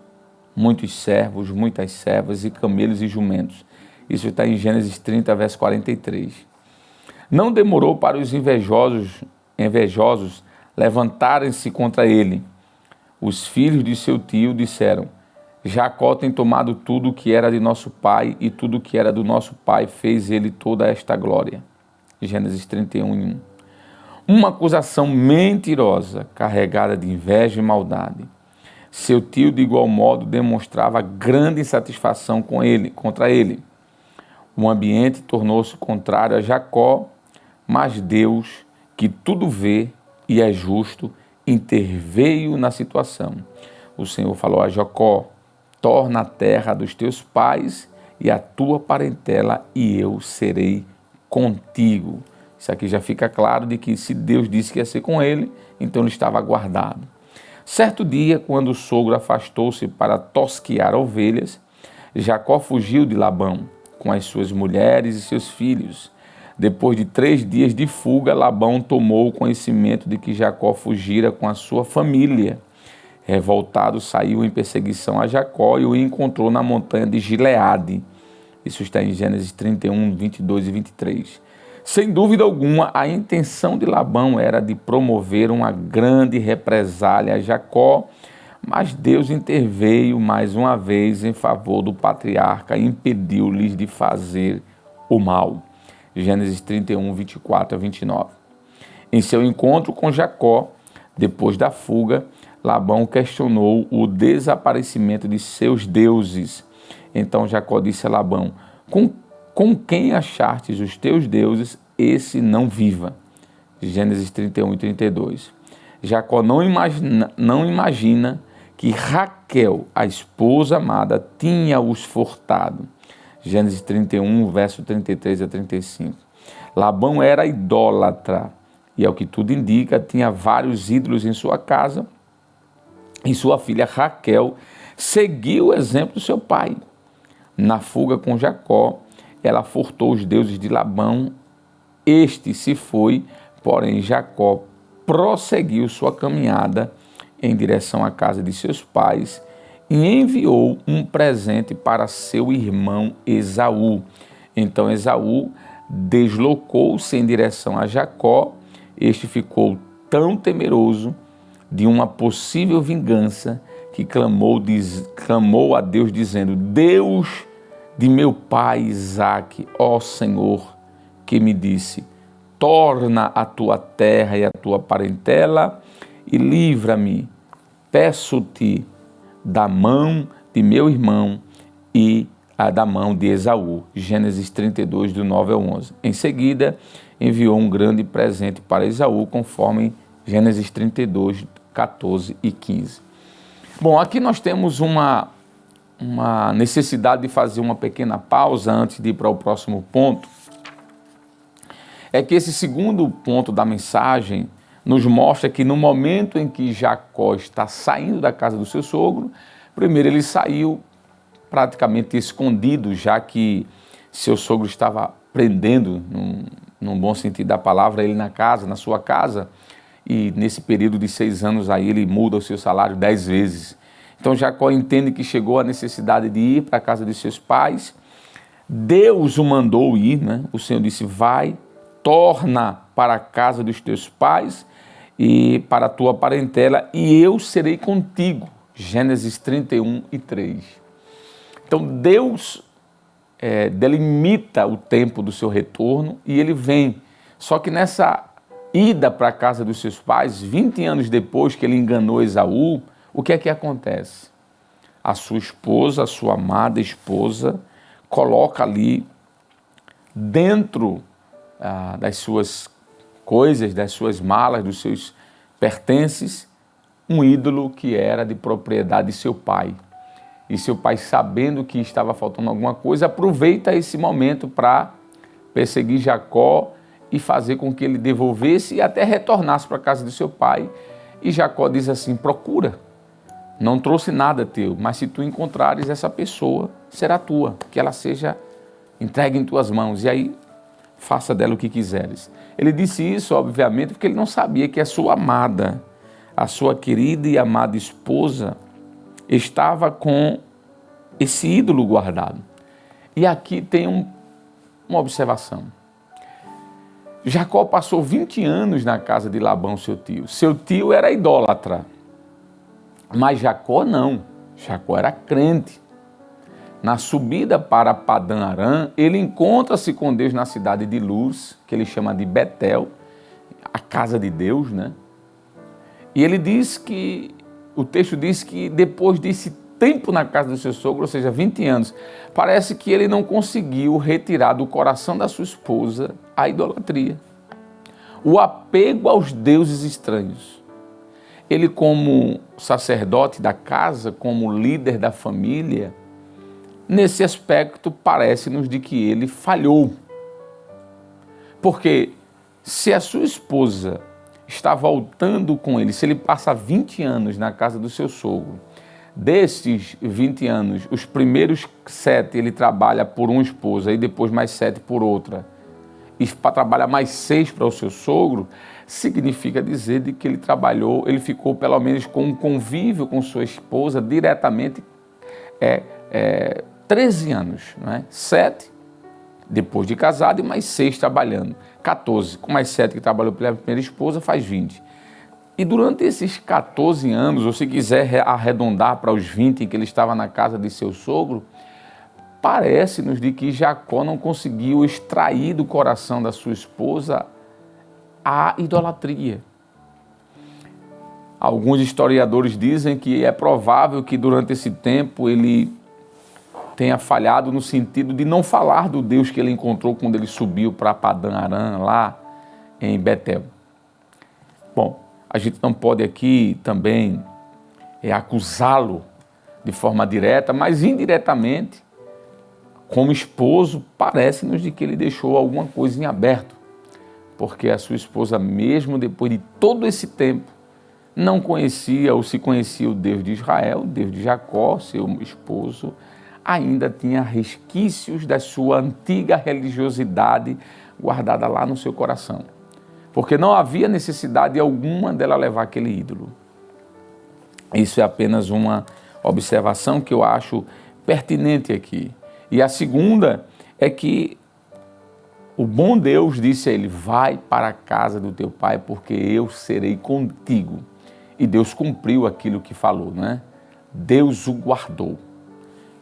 muitos servos, muitas servas e camelos e jumentos. Isso está em Gênesis 30, verso 43. Não demorou para os invejosos levantarem-se contra ele. Os filhos de seu tio disseram: Jacó tem tomado tudo o que era de nosso pai, e tudo o que era do nosso pai fez ele toda esta glória. Gênesis 31:1. Uma acusação mentirosa, carregada de inveja e maldade. Seu tio, de igual modo, demonstrava grande insatisfação contra ele. O ambiente tornou-se contrário a Jacó, mas Deus, que tudo vê e é justo, interveio na situação. O Senhor falou a Jacó: torna a terra dos teus pais e a tua parentela, e eu serei contigo. Isso aqui já fica claro de que se Deus disse que ia ser com ele, então ele estava guardado. Certo dia, quando o sogro afastou-se para tosquear ovelhas, Jacó fugiu de Labão com as suas mulheres e seus filhos. Depois de 3 dias de fuga, Labão tomou conhecimento de que Jacó fugira com a sua família. Revoltado, saiu em perseguição a Jacó e o encontrou na montanha de Gileade. Isso está em Gênesis 31, 22 e 23. Sem dúvida alguma, a intenção de Labão era de promover uma grande represália a Jacó, mas Deus interveio mais uma vez em favor do patriarca e impediu-lhes de fazer o mal. Gênesis 31, 24 a 29. Em seu encontro com Jacó, depois da fuga, Labão questionou o desaparecimento de seus deuses. Então Jacó disse a Labão: com quem achartes os teus deuses, esse não viva. Gênesis 31 e 32. Jacó não imagina que Raquel, a esposa amada, tinha-os furtado. Gênesis 31, verso 33 a 35. Labão era idólatra e, ao que tudo indica, tinha vários ídolos em sua casa, e sua filha Raquel seguiu o exemplo do seu pai. Na fuga com Jacó, ela furtou os deuses de Labão. Este se foi, porém Jacó prosseguiu sua caminhada em direção à casa de seus pais e enviou um presente para seu irmão Esaú. Então Esaú deslocou-se em direção a Jacó. Este ficou tão temeroso de uma possível vingança que clamou a Deus dizendo: Deus de meu pai Isaque, ó Senhor, que me disse: torna a tua terra e a tua parentela e livra-me, peço-te, da mão de meu irmão e da mão de Esaú. Gênesis 32, do 9 ao 11. Em seguida, enviou um grande presente para Esaú, conforme Gênesis 32, 14 e 15. Bom, aqui nós temos uma necessidade de fazer uma pequena pausa antes de ir para o próximo ponto. É que esse segundo ponto da mensagem nos mostra que no momento em que Jacó está saindo da casa do seu sogro, primeiro ele saiu praticamente escondido, já que seu sogro estava prendendo, num bom sentido da palavra, ele na sua casa, e nesse período de 6 anos aí ele muda o seu salário 10 vezes. Então Jacó entende que chegou a necessidade de ir para a casa de seus pais. Deus o mandou ir, né? O Senhor disse: vai, torna para a casa dos teus pais e para a tua parentela, e eu serei contigo. Gênesis 31 e 3. Então Deus delimita o tempo do seu retorno e ele vem. Só que nessa ida para a casa dos seus pais, 20 anos depois que ele enganou Esaú, o que é que acontece? A sua esposa, a sua amada esposa, coloca ali dentro das suas coisas, das suas malas, dos seus pertences, um ídolo que era de propriedade de seu pai. E seu pai, sabendo que estava faltando alguma coisa, aproveita esse momento para perseguir Jacó e fazer com que ele devolvesse e até retornasse para a casa de seu pai. E Jacó diz assim: procura, não trouxe nada teu, mas se tu encontrares essa pessoa, será tua, que ela seja entregue em tuas mãos, e aí faça dela o que quiseres. Ele disse isso, obviamente, porque ele não sabia que a sua amada, a sua querida e amada esposa, estava com esse ídolo guardado. E aqui tem uma observação. Jacó passou 20 anos na casa de Labão, seu tio. Seu tio era idólatra, mas Jacó não. Jacó era crente. Na subida para Padã Arã, ele encontra-se com Deus na cidade de Luz, que ele chama de Betel, a casa de Deus, né? E ele diz que, o texto diz que depois desse tempo na casa do seu sogro, ou seja, 20 anos, parece que ele não conseguiu retirar do coração da sua esposa a idolatria, o apego aos deuses estranhos. Ele, como sacerdote da casa, como líder da família, nesse aspecto parece-nos de que ele falhou. Porque se a sua esposa está voltando com ele, se ele passa 20 anos na casa do seu sogro, desses 20 anos, os primeiros 7 ele trabalha por uma esposa e depois mais 7 por outra, e para trabalhar mais 6 para o seu sogro, significa dizer de que ele ficou pelo menos com um convívio com sua esposa diretamente 13 anos, não é? 7 depois de casado e mais 6 trabalhando. 14, com mais 7 que trabalhou pela primeira esposa, faz 20. E durante esses 14 anos, ou se quiser arredondar para os 20 em que ele estava na casa de seu sogro, parece-nos de que Jacó não conseguiu extrair do coração da sua esposa a idolatria. Alguns historiadores dizem que é provável que durante esse tempo ele tenha falhado no sentido de não falar do Deus que ele encontrou quando ele subiu para Padã Arã, lá em Betel. Bom, a gente não pode aqui também acusá-lo de forma direta, mas indiretamente, como esposo, parece-nos de que ele deixou alguma coisa em aberto, porque a sua esposa, mesmo depois de todo esse tempo, não conhecia ou se conhecia o Deus de Israel, o Deus de Jacó, seu esposo, ainda tinha resquícios da sua antiga religiosidade guardada lá no seu coração. Porque não havia necessidade alguma dela levar aquele ídolo. Isso é apenas uma observação que eu acho pertinente aqui. E a segunda é que o bom Deus disse a ele: vai para a casa do teu pai, porque eu serei contigo. E Deus cumpriu aquilo que falou, não é? Deus o guardou.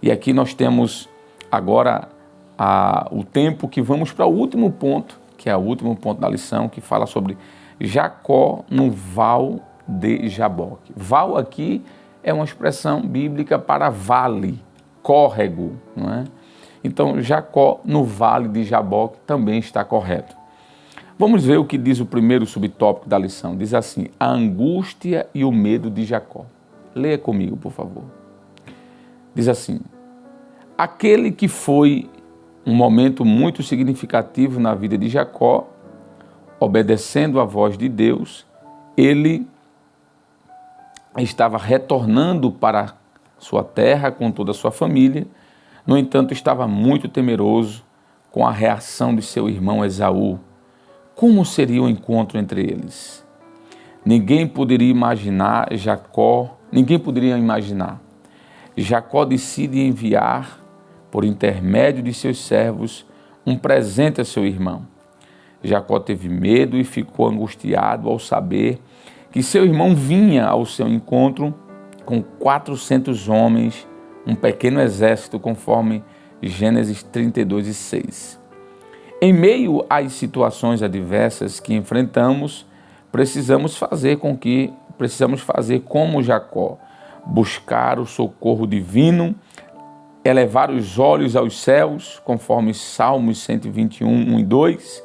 E aqui nós temos agora o tempo que vamos para o último ponto, que é o último ponto da lição, que fala sobre Jacó no Val de Jaboque. Val aqui é uma expressão bíblica para vale, córrego, não é? Então, Jacó no Vale de Jaboque também está correto. Vamos ver o que diz o primeiro subtópico da lição. Diz assim: a angústia e o medo de Jacó. Leia comigo, por favor. Diz assim: aquele que foi um momento muito significativo na vida de Jacó, obedecendo à voz de Deus, ele estava retornando para sua terra com toda a sua família. No entanto, estava muito temeroso com a reação de seu irmão Esaú. Como seria o encontro entre eles? Ninguém poderia imaginar. Jacó decide enviar, por intermédio de seus servos, um presente a seu irmão. Jacó teve medo e ficou angustiado ao saber que seu irmão vinha ao seu encontro com 400 homens, um pequeno exército, conforme Gênesis 32:6. Em meio às situações adversas que enfrentamos, precisamos fazer como Jacó, buscar o socorro divino, elevar os olhos aos céus, conforme Salmos 121, 1 e 2,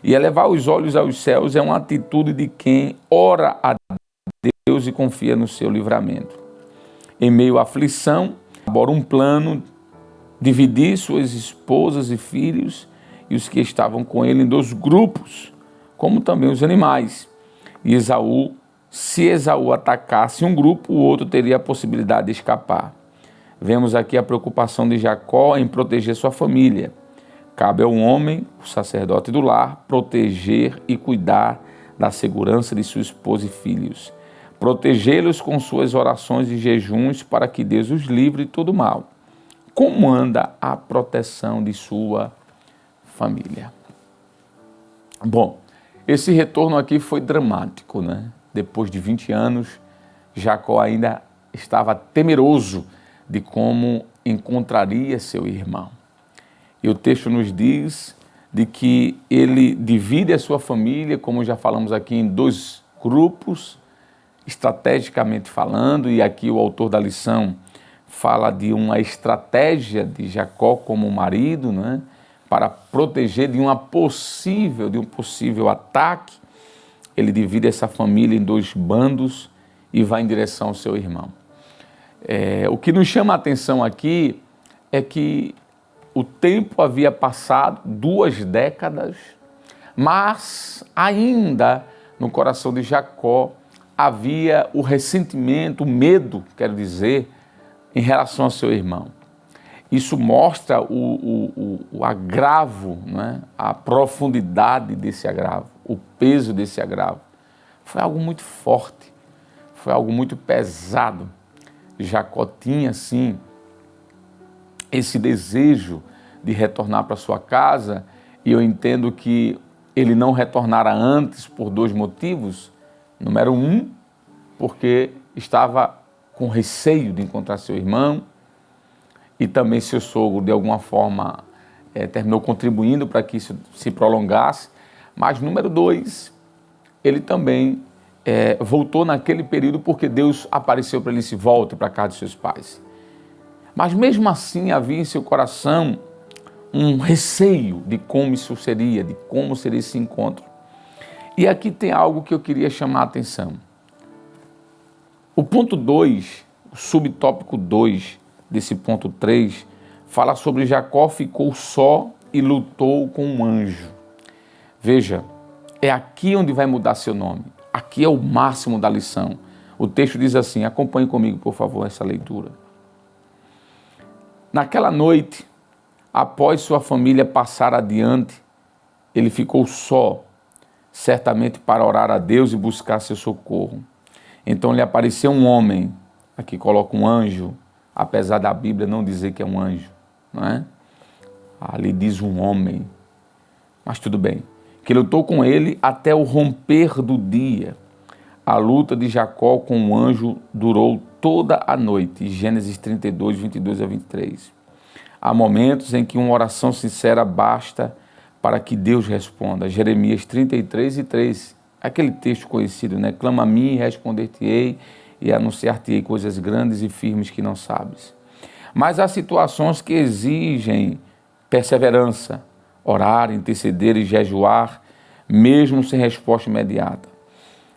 E elevar os olhos aos céus é uma atitude de quem ora a Deus e confia no seu livramento. Em meio à aflição, elabora um plano, dividir suas esposas e filhos e os que estavam com ele em 2 grupos, como também os animais. E se Esaú atacasse um grupo, o outro teria a possibilidade de escapar. Vemos aqui a preocupação de Jacó em proteger sua família. Cabe ao homem, o sacerdote do lar, proteger e cuidar da segurança de sua esposa e filhos. Protegê-los com suas orações e jejuns para que Deus os livre de todo mal. Como anda a proteção de sua família? Bom, esse retorno aqui foi dramático, né? Depois de 20 anos, Jacó ainda estava temeroso de como encontraria seu irmão. E o texto nos diz de que ele divide a sua família, como já falamos aqui, em 2 grupos, estrategicamente falando, e aqui o autor da lição fala de uma estratégia de Jacó como marido, né, para proteger de um possível ataque. Ele divide essa família em 2 bandos e vai em direção ao seu irmão. O que nos chama a atenção aqui é que o tempo havia passado, 2 décadas, mas ainda no coração de Jacó havia o ressentimento, o medo, quero dizer, em relação ao seu irmão. Isso mostra o agravo, né? A profundidade desse agravo, o peso desse agravo. Foi algo muito forte, foi algo muito pesado. Jacó tinha, sim, esse desejo de retornar para sua casa, e eu entendo que ele não retornara antes por 2 motivos. Número 1, porque estava com receio de encontrar seu irmão, e também seu sogro, de alguma forma, terminou contribuindo para que isso se prolongasse. Mas, número 2, ele também voltou naquele período porque Deus apareceu para ele: se volte para a casa de seus pais. Mas, mesmo assim, havia em seu coração um receio de como isso seria, de como seria esse encontro. E aqui tem algo que eu queria chamar a atenção. O ponto 2, o subtópico 2, desse ponto 3, fala sobre Jacó ficou só e lutou com um anjo. Veja, é aqui onde vai mudar seu nome. Aqui é o máximo da lição. O texto diz assim, acompanhe comigo, por favor, essa leitura. Naquela noite, após sua família passar adiante, ele ficou só, certamente para orar a Deus e buscar seu socorro. Então lhe apareceu um homem, aqui coloca um anjo, apesar da Bíblia não dizer que é um anjo, não é? Ali diz um homem, mas tudo bem. Que lutou com ele até o romper do dia. A luta de Jacó com o anjo durou toda a noite. Gênesis 32, 22 a 23. Há momentos em que uma oração sincera basta para que Deus responda. Jeremias 33 e 3. Aquele texto conhecido, né? Clama a mim e responder-te-ei e anunciar-te-ei coisas grandes e firmes que não sabes. Mas há situações que exigem perseverança, orar, interceder e jejuar, mesmo sem resposta imediata.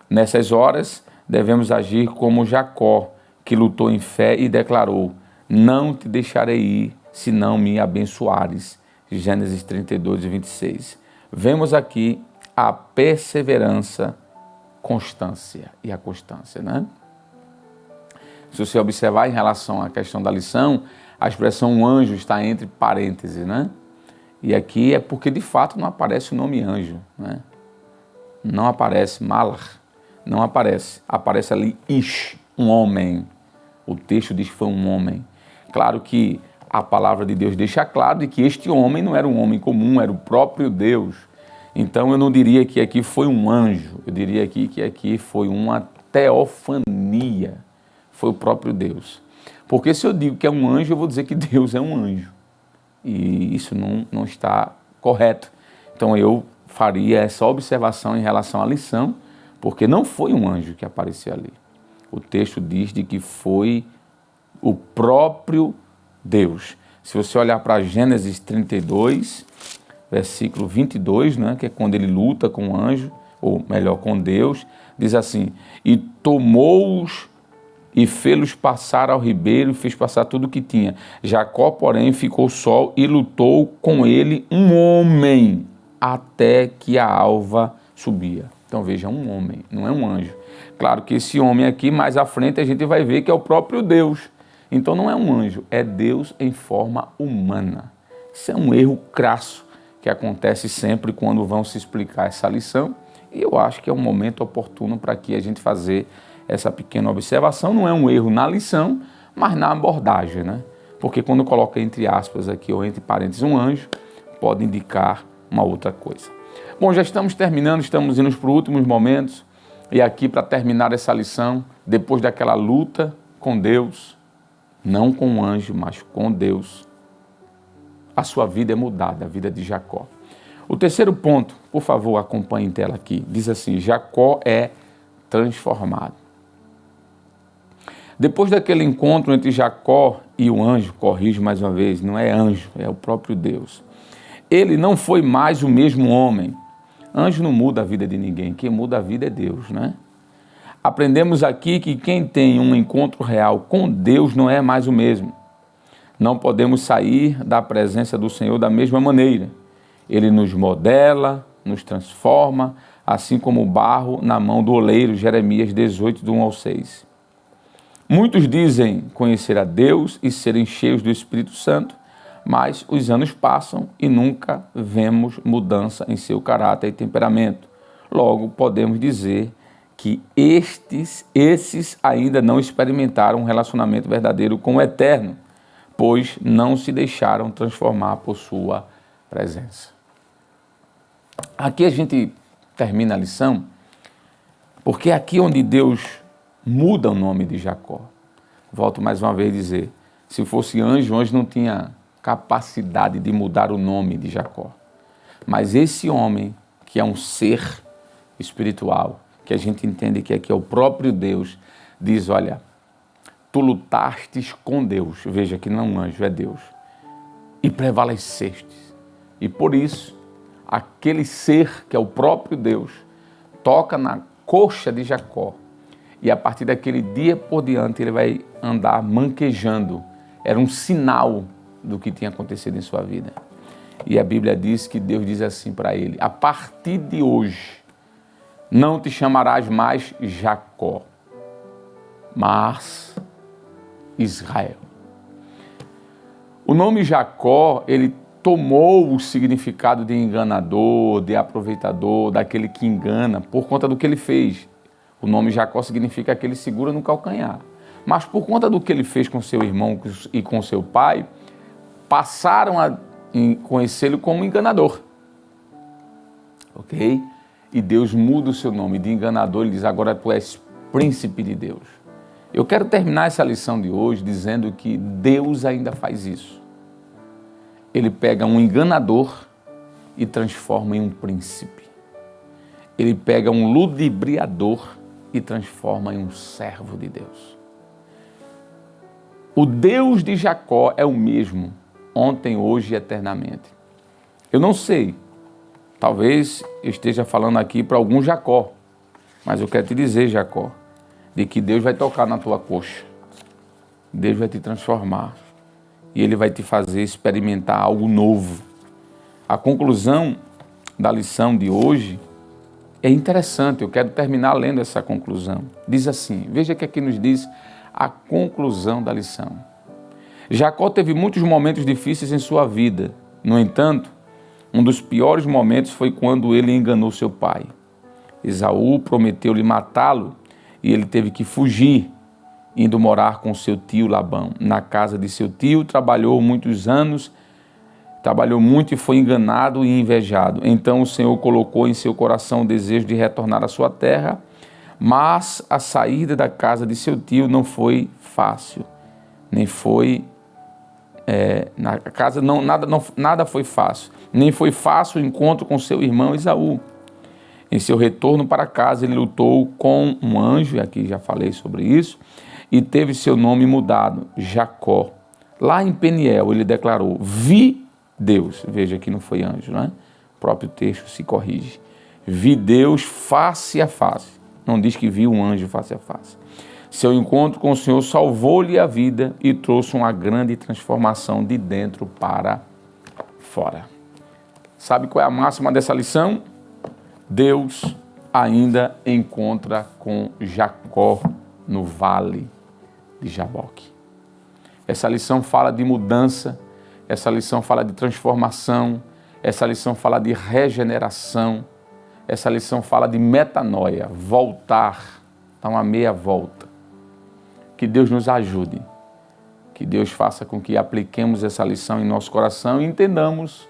Nessas horas, devemos agir como Jacó, que lutou em fé e declarou: não te deixarei ir, se não me abençoares. Gênesis 32 e 26. Vemos aqui a perseverança, constância e a constância, né? Se você observar em relação à questão da lição, a expressão anjo está entre parênteses, né? E aqui é porque de fato não aparece o nome anjo, né? Não aparece Malach, não aparece. Aparece ali Ish, um homem. O texto diz que foi um homem. Claro que a palavra de Deus deixa claro de que este homem não era um homem comum, era o próprio Deus. Então eu não diria que aqui foi um anjo, eu diria aqui que aqui foi uma teofania, foi o próprio Deus. Porque se eu digo que é um anjo, eu vou dizer que Deus é um anjo. E isso não está correto. Então eu faria essa observação em relação à lição, porque não foi um anjo que apareceu ali. O texto diz de que foi o próprio Deus. Se você olhar para Gênesis 32, versículo 22, né, que é quando ele luta com o anjo, ou melhor, com Deus, diz assim: e tomou-os e fê-los passar ao ribeiro, e fez passar tudo o que tinha. Jacó, porém, ficou só e lutou com ele um homem, até que a alva subia. Então veja, um homem, não é um anjo. Claro que esse homem aqui, mais à frente, a gente vai ver que é o próprio Deus. Então não é um anjo, é Deus em forma humana. Isso é um erro crasso que acontece sempre quando vão se explicar essa lição. E eu acho que é um momento oportuno para que a gente fazer essa pequena observação. Não é um erro na lição, mas na abordagem, né? Porque quando coloca entre aspas aqui, ou entre parênteses, um anjo, pode indicar uma outra coisa. Bom, já estamos terminando, estamos indo para os últimos momentos. E aqui, para terminar essa lição, depois daquela luta com Deus, não com o anjo, mas com Deus, a sua vida é mudada, a vida de Jacó. O terceiro ponto, por favor, acompanhe em tela aqui, diz assim: Jacó é transformado. Depois daquele encontro entre Jacó e o anjo, corrijo mais uma vez, não é anjo, é o próprio Deus. Ele não foi mais o mesmo homem. Anjo não muda a vida de ninguém, quem muda a vida é Deus, né? Aprendemos aqui que quem tem um encontro real com Deus não é mais o mesmo. Não podemos sair da presença do Senhor da mesma maneira. Ele nos modela, nos transforma, assim como o barro na mão do oleiro, Jeremias 18, do 1 ao 6. Muitos dizem conhecer a Deus e serem cheios do Espírito Santo, mas os anos passam e nunca vemos mudança em seu caráter e temperamento. Logo, podemos dizer que esses ainda não experimentaram um relacionamento verdadeiro com o Eterno, pois não se deixaram transformar por sua presença. Aqui a gente termina a lição, porque é aqui onde Deus muda o nome de Jacó. Volto mais uma vez a dizer, se fosse anjo, o anjo não tinha capacidade de mudar o nome de Jacó. Mas esse homem, que é um ser espiritual, que a gente entende que aqui é o próprio Deus, diz: olha, tu lutastes com Deus, veja que não é um anjo, é Deus, e prevalecestes. E por isso, aquele ser que é o próprio Deus, toca na coxa de Jacó, e a partir daquele dia por diante ele vai andar manquejando. Era um sinal do que tinha acontecido em sua vida. E a Bíblia diz que Deus diz assim para ele: a partir de hoje não te chamarás mais Jacó, mas Israel. O nome Jacó, ele tomou o significado de enganador, de aproveitador, daquele que engana, por conta do que ele fez. O nome Jacó significa aquele que segura no calcanhar. Mas por conta do que ele fez com seu irmão e com seu pai, passaram a conhecê-lo como enganador. Ok? E Deus muda o seu nome de enganador, ele diz: agora tu és príncipe de Deus. Eu quero terminar essa lição de hoje dizendo que Deus ainda faz isso. Ele pega um enganador e transforma em um príncipe. Ele pega um ludibriador e transforma em um servo de Deus. O Deus de Jacó é o mesmo, ontem, hoje e eternamente. Eu não sei, talvez eu esteja falando aqui para algum Jacó, mas eu quero te dizer, Jacó, de que Deus vai tocar na tua coxa, Deus vai te transformar e Ele vai te fazer experimentar algo novo. A conclusão da lição de hoje é interessante, eu quero terminar lendo essa conclusão. Diz assim, veja que aqui nos diz a conclusão da lição. Jacó teve muitos momentos difíceis em sua vida. No entanto, um dos piores momentos foi quando ele enganou seu pai. Esaú prometeu-lhe matá-lo e ele teve que fugir, indo morar com seu tio Labão. Na casa de seu tio, trabalhou muitos anos, trabalhou muito e foi enganado e invejado. Então o Senhor colocou em seu coração o desejo de retornar à sua terra, mas a saída da casa de seu tio não foi fácil, nem foi na casa nada foi fácil, nem foi fácil o encontro com seu irmão Esaú. Em seu retorno para casa, ele lutou com um anjo, e aqui já falei sobre isso, e teve seu nome mudado, Jacó. Lá em Peniel, ele declarou: vi Deus. Veja que não foi anjo, né? O próprio texto se corrige. Vi Deus face a face. Não diz que viu um anjo face a face. Seu encontro com o Senhor salvou-lhe a vida e trouxe uma grande transformação de dentro para fora. Sabe qual é a máxima dessa lição? Deus ainda encontra com Jacó no vale de Jaboque. Essa lição fala de mudança, essa lição fala de transformação, essa lição fala de regeneração, essa lição fala de metanoia, voltar, dar uma meia volta. Que Deus nos ajude, que Deus faça com que apliquemos essa lição em nosso coração e entendamos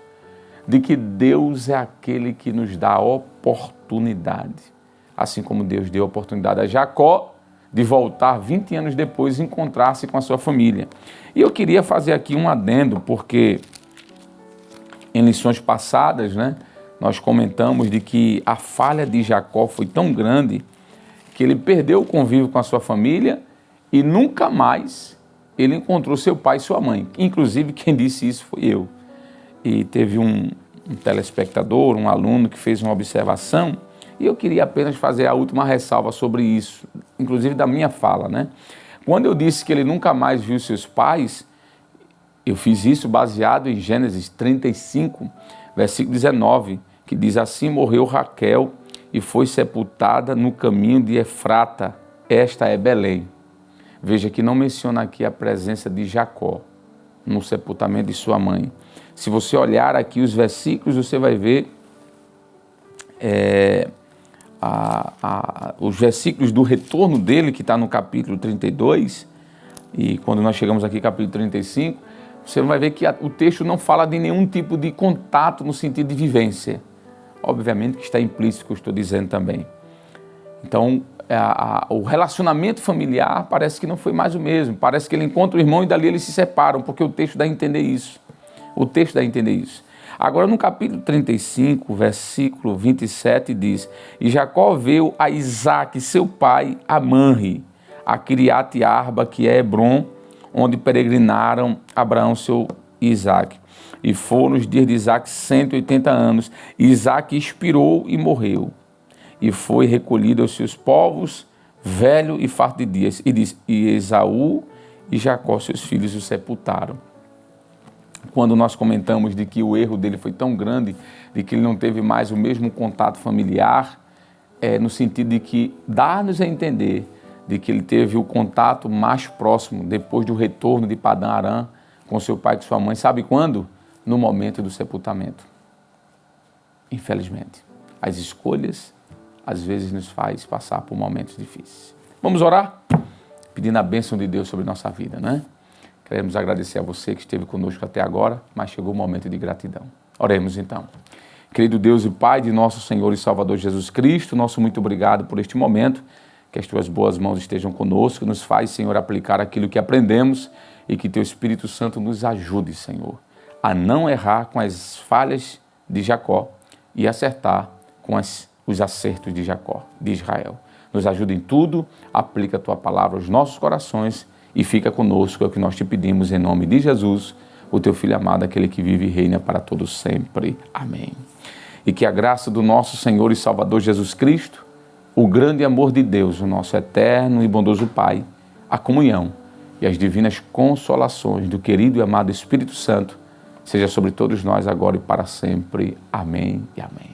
de que Deus é aquele que nos dá a oportunidade. Assim como Deus deu a oportunidade a Jacó de voltar 20 anos depois e encontrar-se com a sua família. E eu queria fazer aqui um adendo, porque em lições passadas, né, nós comentamos de que a falha de Jacó foi tão grande que ele perdeu o convívio com a sua família e nunca mais ele encontrou seu pai e sua mãe. Inclusive, quem disse isso foi eu. E teve um telespectador, um aluno que fez uma observação, e eu queria apenas fazer a última ressalva sobre isso, inclusive da minha fala, né? Quando eu disse que ele nunca mais viu seus pais, eu fiz isso baseado em Gênesis 35, versículo 19, que diz assim: morreu Raquel e foi sepultada no caminho de Efrata, esta é Belém. Veja que não menciona aqui a presença de Jacó no sepultamento de sua mãe. Se você olhar aqui os versículos, você vai ver os versículos do retorno dele, que está no capítulo 32, e quando nós chegamos aqui, capítulo 35, você vai ver que o texto não fala de nenhum tipo de contato no sentido de vivência. Obviamente que está implícito o que eu estou dizendo também. Então, o relacionamento familiar parece que não foi mais o mesmo. Parece que ele encontra o irmão e dali eles se separam, porque o texto dá a entender isso. O texto dá a entender isso. Agora, no capítulo 35, versículo 27, diz: e Jacó veio a Isaque, seu pai, a Manre, a Kiriat Arba, que é Hebron, onde peregrinaram Abraão, seu Isaque. E foram os dias de Isaque 180 anos. Isaque expirou e morreu. E foi recolhido aos seus povos, velho e farto de dias. E diz: e Esaú e Jacó, seus filhos, o sepultaram. Quando nós comentamos de que o erro dele foi tão grande, de que ele não teve mais o mesmo contato familiar, no sentido de que dá-nos a entender de que ele teve o contato mais próximo depois do retorno de Padã Arã com seu pai e com sua mãe. Sabe quando? No momento do sepultamento. Infelizmente, as escolhas às vezes nos faz passar por momentos difíceis. Vamos orar? Pedindo a bênção de Deus sobre nossa vida, né? Queremos agradecer a você que esteve conosco até agora, mas chegou o momento de gratidão. Oremos então. Querido Deus e Pai de nosso Senhor e Salvador Jesus Cristo, nosso muito obrigado por este momento, que as Tuas boas mãos estejam conosco, nos faz, Senhor, aplicar aquilo que aprendemos e que Teu Espírito Santo nos ajude, Senhor, a não errar com as falhas de Jacó e acertar com os acertos de Jacó, de Israel. Nos ajuda em tudo, aplica a Tua palavra aos nossos corações e fica conosco, é o que nós te pedimos em nome de Jesus, o Teu Filho amado, aquele que vive e reina para todos sempre. Amém. E que a graça do nosso Senhor e Salvador Jesus Cristo, o grande amor de Deus, o nosso eterno e bondoso Pai, a comunhão e as divinas consolações do querido e amado Espírito Santo, seja sobre todos nós agora e para sempre. Amém e amém.